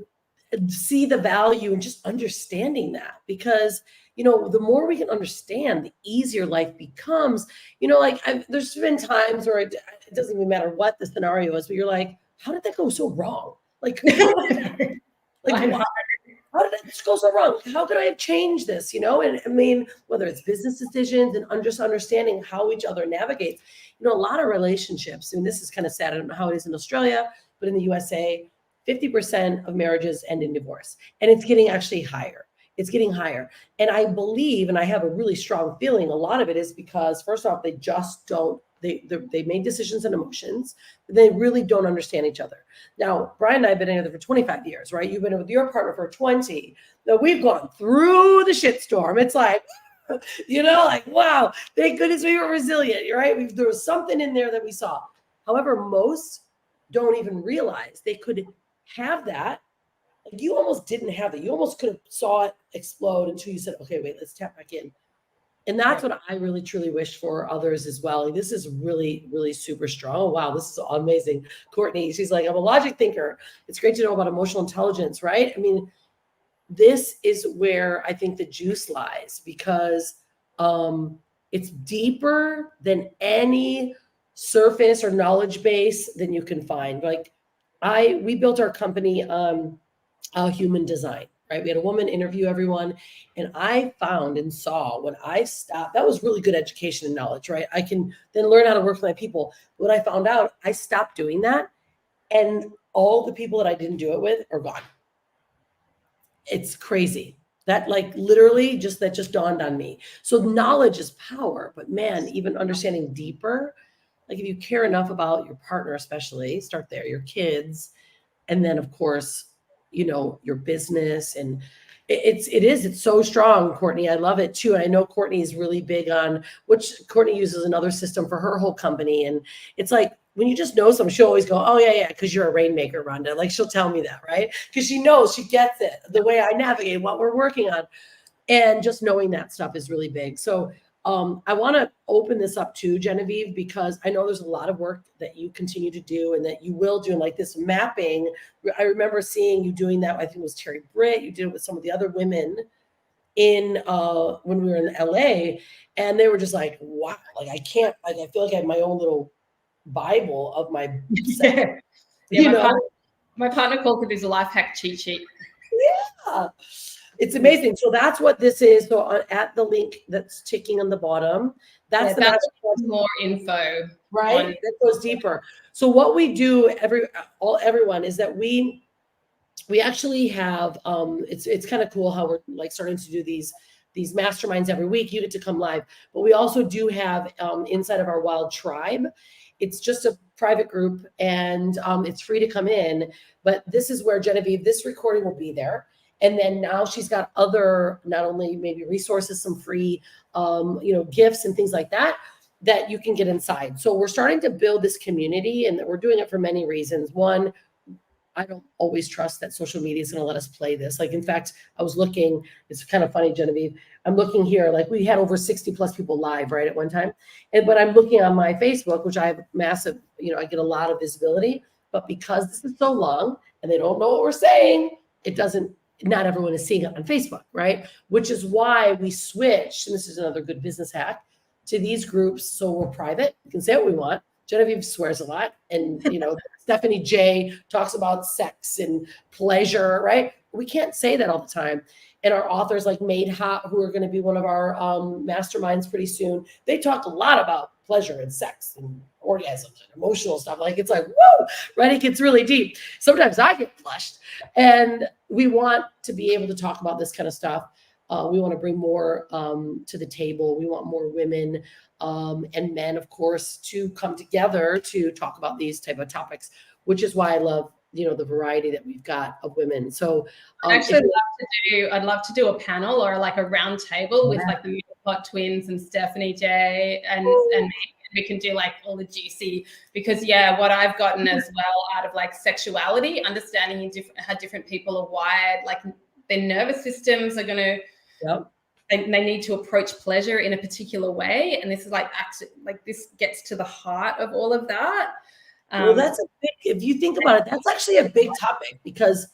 see the value in just understanding that? Because, you know, the more we can understand, the easier life becomes. You know, like there's been times where it doesn't even matter what the scenario is, but you're like, how did that go so wrong? Like, why? How did it go so wrong? How could I have changed this? You know, and I mean, whether it's business decisions and just understanding how each other navigates. You know, a lot of relationships, and this is kind of sad, I don't know how it is in Australia, but in the USA, 50% of marriages end in divorce. And it's getting actually higher. It's getting higher. And I believe, and I have a really strong feeling, a lot of it is because, first off, they just don't, they made decisions and emotions, but they really don't understand each other. Now, Brian and I have been together for 25 years, right? You've been with your partner for 20. Now, we've gone through the shitstorm. It's like, you know, like, wow, thank goodness we were resilient, right? There was something in there that we saw. However, most don't even realize they could have that. Like, you almost didn't have that. You almost could have saw it explode until you said, okay, wait, let's tap back in. And that's what I really, truly wish for others as well. Like, this is really, really super strong. Oh, wow, this is amazing. Courtney, she's like, I'm a logic thinker. It's great to know about emotional intelligence, right? I mean, this is where I think the juice lies, because it's deeper than any surface or knowledge base than you can find. Like, we built our company human design, right? We had a woman interview everyone, and I found and saw when I stopped, that was really good education and knowledge, right? I can then learn how to work with my people. When I found out, I stopped doing that, and all the people that I didn't do it with are gone. It's crazy. That literally just dawned on me. So knowledge is power, but man, even understanding deeper, like if you care enough about your partner, especially, start there, your kids, and then of course, you know, your business. And it's so strong, Courtney. I love it too. I know Courtney is really big on, which Courtney uses another system for her whole company. And it's like, when you just know something, she'll always go, oh yeah, because you're a rainmaker, Rhonda. Like, she'll tell me that, right? Because she knows, she gets it, the way I navigate what we're working on. And just knowing that stuff is really big. So I want to open this up to Genevieve, because I know there's a lot of work that you continue to do and that you will do. And like this mapping, I remember seeing you doing that. I think it was Terry Britt. You did it with some of the other women. in when we were in LA, and they were just like, wow, like I can't, like I feel like I have my own little Bible of my
Yeah, my partner calls it his life hack cheat sheet.
Yeah, it's amazing. So that's what this is. So at the link that's ticking on the bottom, that's the masterclass.
More info,
right? That goes deeper. So what we do everyone is that we actually have it's kind of cool how we're like starting to do these masterminds every week. You get to come live, but we also do have inside of our Wild Tribe. It's just a private group, and it's free to come in. But this is where Genevieve, this recording will be there. And then now she's got other, not only maybe resources, some free, gifts and things like that you can get inside. So we're starting to build this community, and we're doing it for many reasons. One, I don't always trust that social media is going to let us play this. Like, in fact, I was looking, it's kind of funny, Genevieve. I'm looking here, like we had over 60 plus people live, right, at one time. But I'm looking on my Facebook, which I have massive, I get a lot of visibility. But because this is so long and they don't know what we're saying, not everyone is seeing it on Facebook, right? Which is why we switched, and this is another good business hack, to these groups. So we're private. We can say what we want. Genevieve swears a lot. And, Stephanie J talks about sex and pleasure, right? We can't say that all the time. And our authors like Made Hot, who are going to be one of our masterminds pretty soon, they talk a lot about pleasure and sex and orgasms and emotional stuff. Like, it's like, whoa, right? It gets really deep. Sometimes I get flushed. And we want to be able to talk about this kind of stuff. We want to bring more to the table. We want more women and men, of course, to come together to talk about these type of topics, which is why I love, the variety that we've got of women. So
I'd love to do a panel or like a round table with like the Middle Pot twins and Stephanie J and we can do like all the juicy, because what I've gotten as well out of like sexuality, understanding how different people are wired, like their nervous systems are going to, they need to approach pleasure in a particular way. And this is like this gets to the heart of all of that.
Well, that's if you think about it, that's actually a big topic, because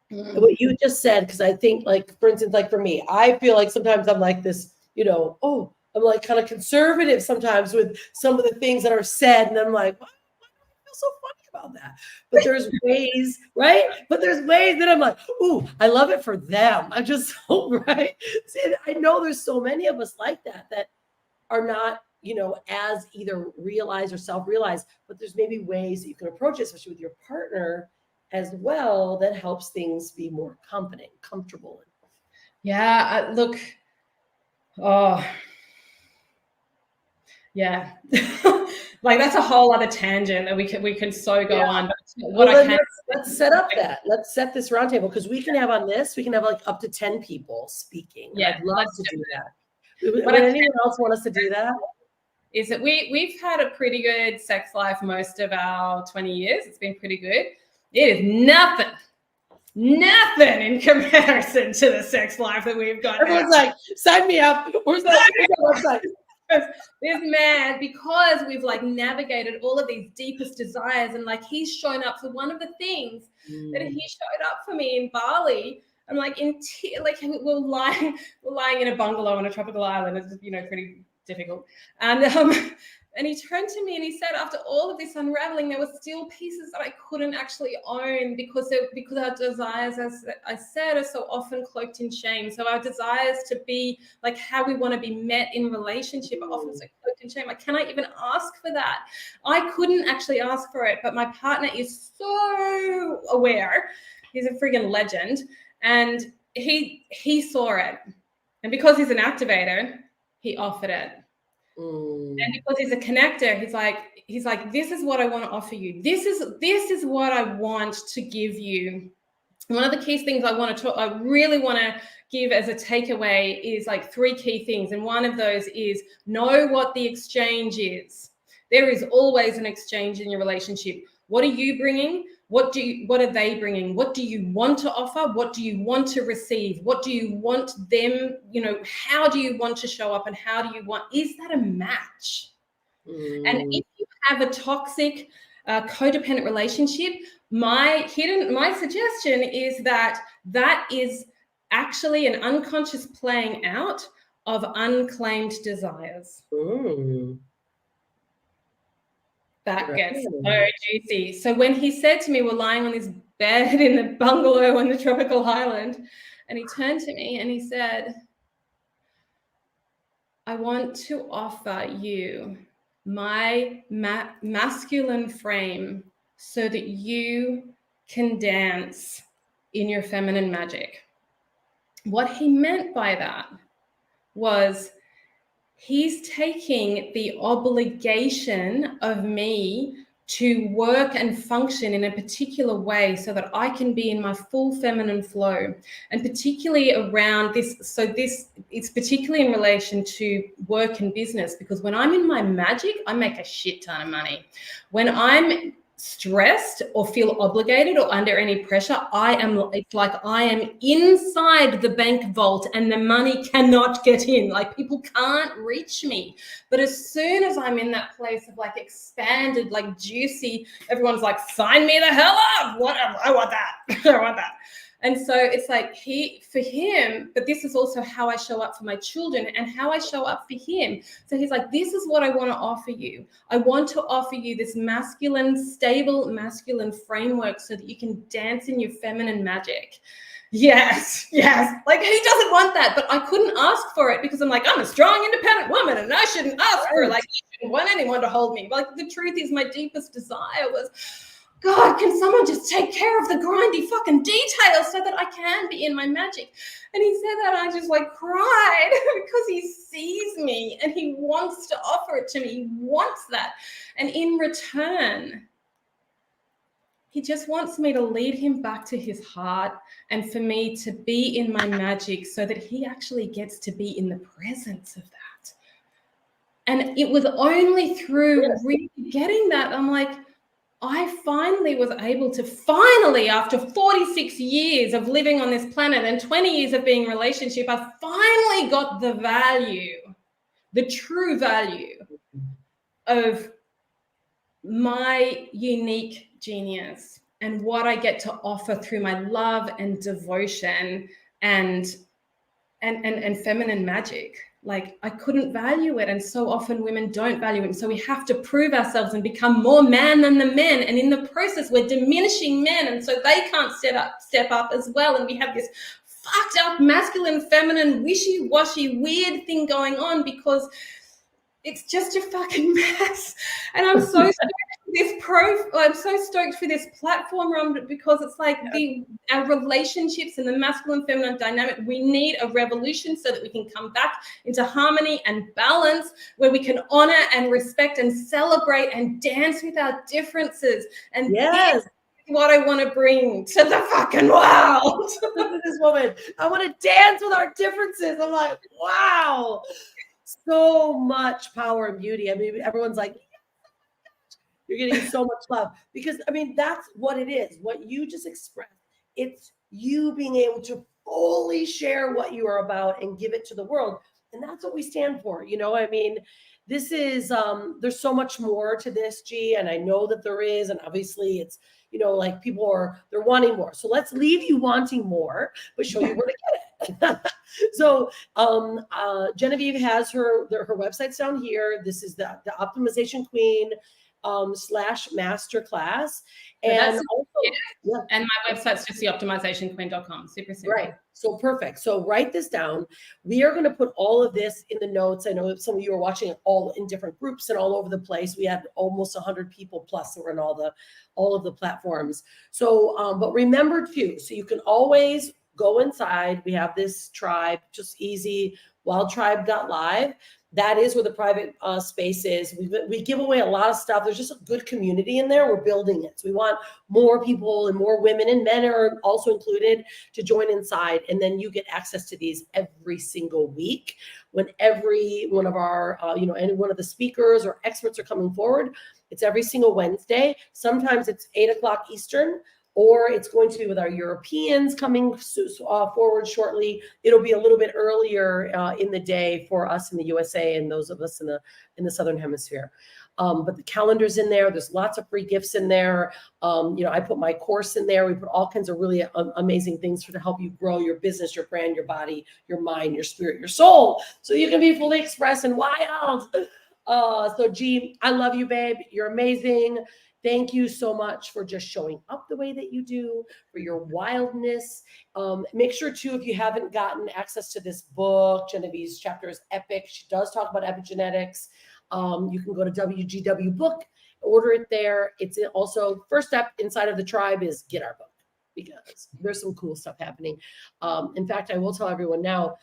what you just said, because I think, like, for instance, like for me, I feel like sometimes I'm like this, I'm like kind of conservative sometimes with some of the things that are said. And I'm like, why do I feel so funny about that? But there's ways, right? But there's ways that I'm like, ooh, I love it for them. I'm just so, right? See, I know there's so many of us like that are not, as either realized or self-realized, but there's maybe ways that you can approach it, especially with your partner as well, that helps things be more comfortable.
Yeah, look, oh, yeah. Like that's a whole other tangent that we can so go on. But
let's set up that. Let's set this roundtable, because we can have like up to 10 people speaking. Yeah, I'd love to do that. Would anyone else want us to do that?
Is that we've had a pretty good sex life most of our 20 years. It's been pretty good. It is nothing in comparison to the sex life that we've got.
Everyone's like, sign me up. Where's that website?
This man, because we've like navigated all of these deepest desires, and like he's shown up for one of the things that he showed up for me in Bali. I'm like we're lying in a bungalow on a tropical island. It's pretty difficult. And he turned to me and he said, after all of this unraveling, there were still pieces that I couldn't actually own because our desires, as I said, are so often cloaked in shame. So our desires to be like how we want to be met in relationship are often so cloaked in shame. Like, can I even ask for that? I couldn't actually ask for it, but my partner is so aware. He's a friggin' legend. And he saw it. And because he's an activator, he offered it. And because he's a connector, he's like, this is what I want to offer you. This is what I want to give you. One of the key things I really want to give as a takeaway is like 3 key things. And one of those is know what the exchange is. There is always an exchange in your relationship. What are you bringing? What are they bringing? What do you want to offer? What do you want to receive? What do you want them, how do you want to show up, and how do you want, is that a match? And if you have a toxic, codependent relationship, my suggestion is that is actually an unconscious playing out of unclaimed desires. That gets so juicy. So when he said to me, we're lying on this bed in the bungalow on the tropical highland, and he turned to me and he said, I want to offer you my masculine frame so that you can dance in your feminine magic. What he meant by that was he's taking the obligation of me to work and function in a particular way so that I can be in my full feminine flow, and particularly around this. So this, it's particularly in relation to work and business, because when I'm in my magic, I make a shit ton of money. When I'm stressed or feel obligated or under any pressure, it's like I am inside the bank vault and the money cannot get in. Like, people can't reach me. But as soon as I'm in that place of like expanded, like juicy, everyone's like, sign me the hell up. Whatever. I want that. I want that. And so it's like for him, but this is also how I show up for my children and how I show up for him. So he's like, this is what I want to offer you. I want to offer you this masculine, stable, masculine framework so that you can dance in your feminine magic. Yes. Like, who doesn't want that? But I couldn't ask for it because I'm like, I'm a strong, independent woman and I shouldn't ask for it. Like, I shouldn't want anyone to hold me. Like, the truth is, my deepest desire was, God, can someone just take care of the grindy fucking details so that I can be in my magic? And he said that, and I just like cried because he sees me and he wants to offer it to me. He wants that. And in return, he just wants me to lead him back to his heart and for me to be in my magic so that he actually gets to be in the presence of that. And it was only through really getting that, I'm like, I finally was able to after 46 years of living on this planet and 20 years of being in a relationship, I finally got the value, the true value of my unique genius and what I get to offer through my love and devotion and feminine magic. Like, I couldn't value it, and so often women don't value it, and so we have to prove ourselves and become more man than the men, and in the process we're diminishing men, and so they can't step up as well, and we have this fucked up masculine feminine wishy-washy weird thing going on because it's just a fucking mess. And I'm so I'm so stoked for this platform, Rhonda, because it's like our relationships and the masculine feminine dynamic, we need a revolution so that we can come back into harmony and balance, where we can honor and respect and celebrate and dance with our differences. And this is what I want to bring to the fucking world.
Look at this woman. I want to dance with our differences. I'm like, wow. So much power and beauty. I mean, everyone's like, you're getting so much love, because I mean, that's what it is. What you just expressed, it's you being able to fully share what you are about and give it to the world. And that's what we stand for. You know, I mean, this is, there's so much more to this, G, and I know that there is. And obviously it's, you know, like they're wanting more. So let's leave you wanting more, but show you where to get it. So Genevieve has her websites down here. This is the Optimization Queen / masterclass. And also,
and my website's just theoptimizationqueen.com. Super simple.
Right. So perfect. So write this down. We are going to put all of this in the notes. I know some of you are watching it all in different groups and all over the place. We had almost 100 people plus that were in all of the platforms. So, but remember too, so you can always go inside. We have this tribe, just easy, wildtribe.live. That is where the private space is. We give away a lot of stuff. There's just a good community in there. We're building it. So we want more people, and more women and men are also included, to join inside. And then you get access to these every single week when every one of our, any one of the speakers or experts are coming forward. It's every single Wednesday. Sometimes it's 8:00 Eastern. Or it's going to be with our Europeans coming forward shortly. It'll be a little bit earlier in the day for us in the USA and those of us in the Southern Hemisphere. But the calendar's in there. There's lots of free gifts in there. I put my course in there. We put all kinds of really amazing things to help you grow your business, your brand, your body, your mind, your spirit, your soul, so you can be fully expressed and wild. So G, I love you, babe. You're amazing. Thank you so much for just showing up the way that you do, for your wildness. Make sure too, if you haven't gotten access to this book, Genevieve's chapter is epic. She does talk about epigenetics. You can go to WGW book, order it there. It's also first step inside of the tribe is get our book, because there's some cool stuff happening. In fact, I will tell everyone now,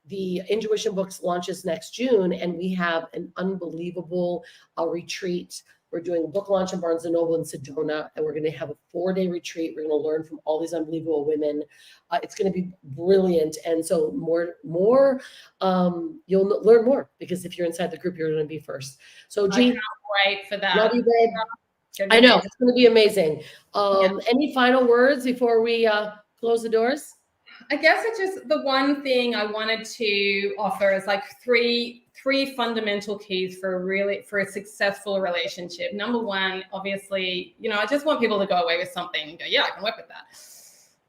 the Intuition Books launches next June, and we have an unbelievable retreat. We're doing a book launch in Barnes & Noble in Sedona, and we're going to have a 4-day retreat. We're going to learn from all these unbelievable women. It's going to be brilliant. And so you'll learn more, because if you're inside the group, you're going to be first. So G,
I can't wait for that.
Love you, babe. I know, it's going to be amazing. Any final words before we close the doors?
I guess it's just the one thing I wanted to offer is like three fundamental keys for a successful relationship. Number one, obviously, I just want people to go away with something and go, yeah, I can work with that.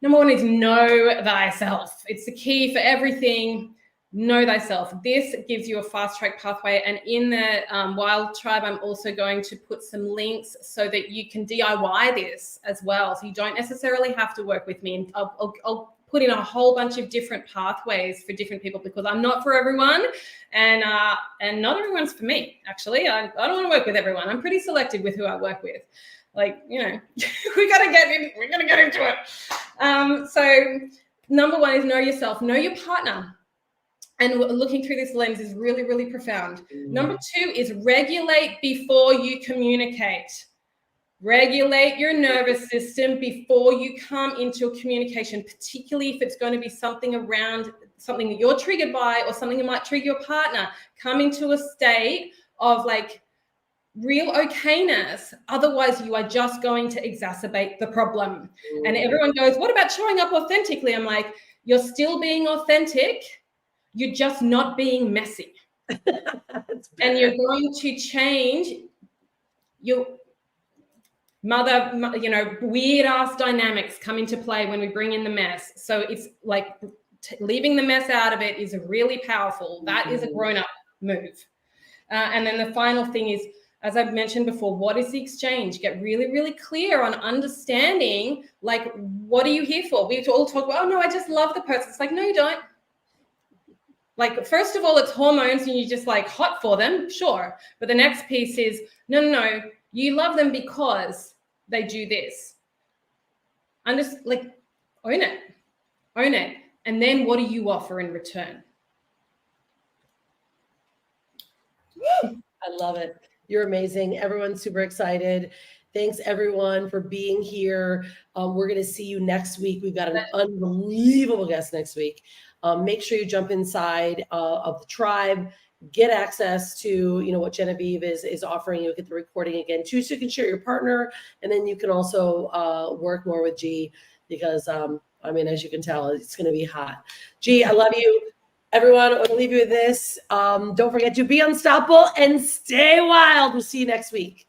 Number one is know thyself. It's the key for everything. Know thyself. This gives you a fast track pathway. And in the Wild Tribe, I'm also going to put some links so that you can DIY this as well. So you don't necessarily have to work with me. And I'll put in a whole bunch of different pathways for different people, because I'm not for everyone, and not everyone's for me. Actually, I don't want to work with everyone. I'm pretty selective with who I work with. Like, we're gonna get into it. So number one is know yourself, know your partner. And looking through this lens is really, really profound. Number two is regulate before you communicate. Regulate your nervous system before you come into a communication, particularly if it's going to be something around something that you're triggered by or something that might trigger your partner. Come into a state of like real okayness. Otherwise, you are just going to exacerbate the problem. And everyone goes, what about showing up authentically? I'm like, you're still being authentic. You're just not being messy. And you're going to change your weird ass dynamics come into play when we bring in the mess. So it's like leaving the mess out of it is really powerful. That is a grown-up move. And then the final thing is, as I've mentioned before, what is the exchange? Get really, really clear on understanding, like, what are you here for? We all talk about, oh no, I just love the person. It's like, no, you don't. Like, first of all, it's hormones and you're just like hot for them, sure. But the next piece is, no, you love them because they do this. I'm just like, own it. And then what do you offer in return?
I love it. You're amazing. Everyone's super excited. Thanks everyone for being here. We're going to see you next week. We've got an unbelievable guest next week. Make sure you jump inside of the tribe, get access to, what Genevieve is offering. You'll get the recording again too, so you can share your partner. And then you can also work more with G, because as you can tell, it's going to be hot. G, I love you. Everyone, I'm going to leave you with this. Don't forget to be unstoppable and stay wild. We'll see you next week.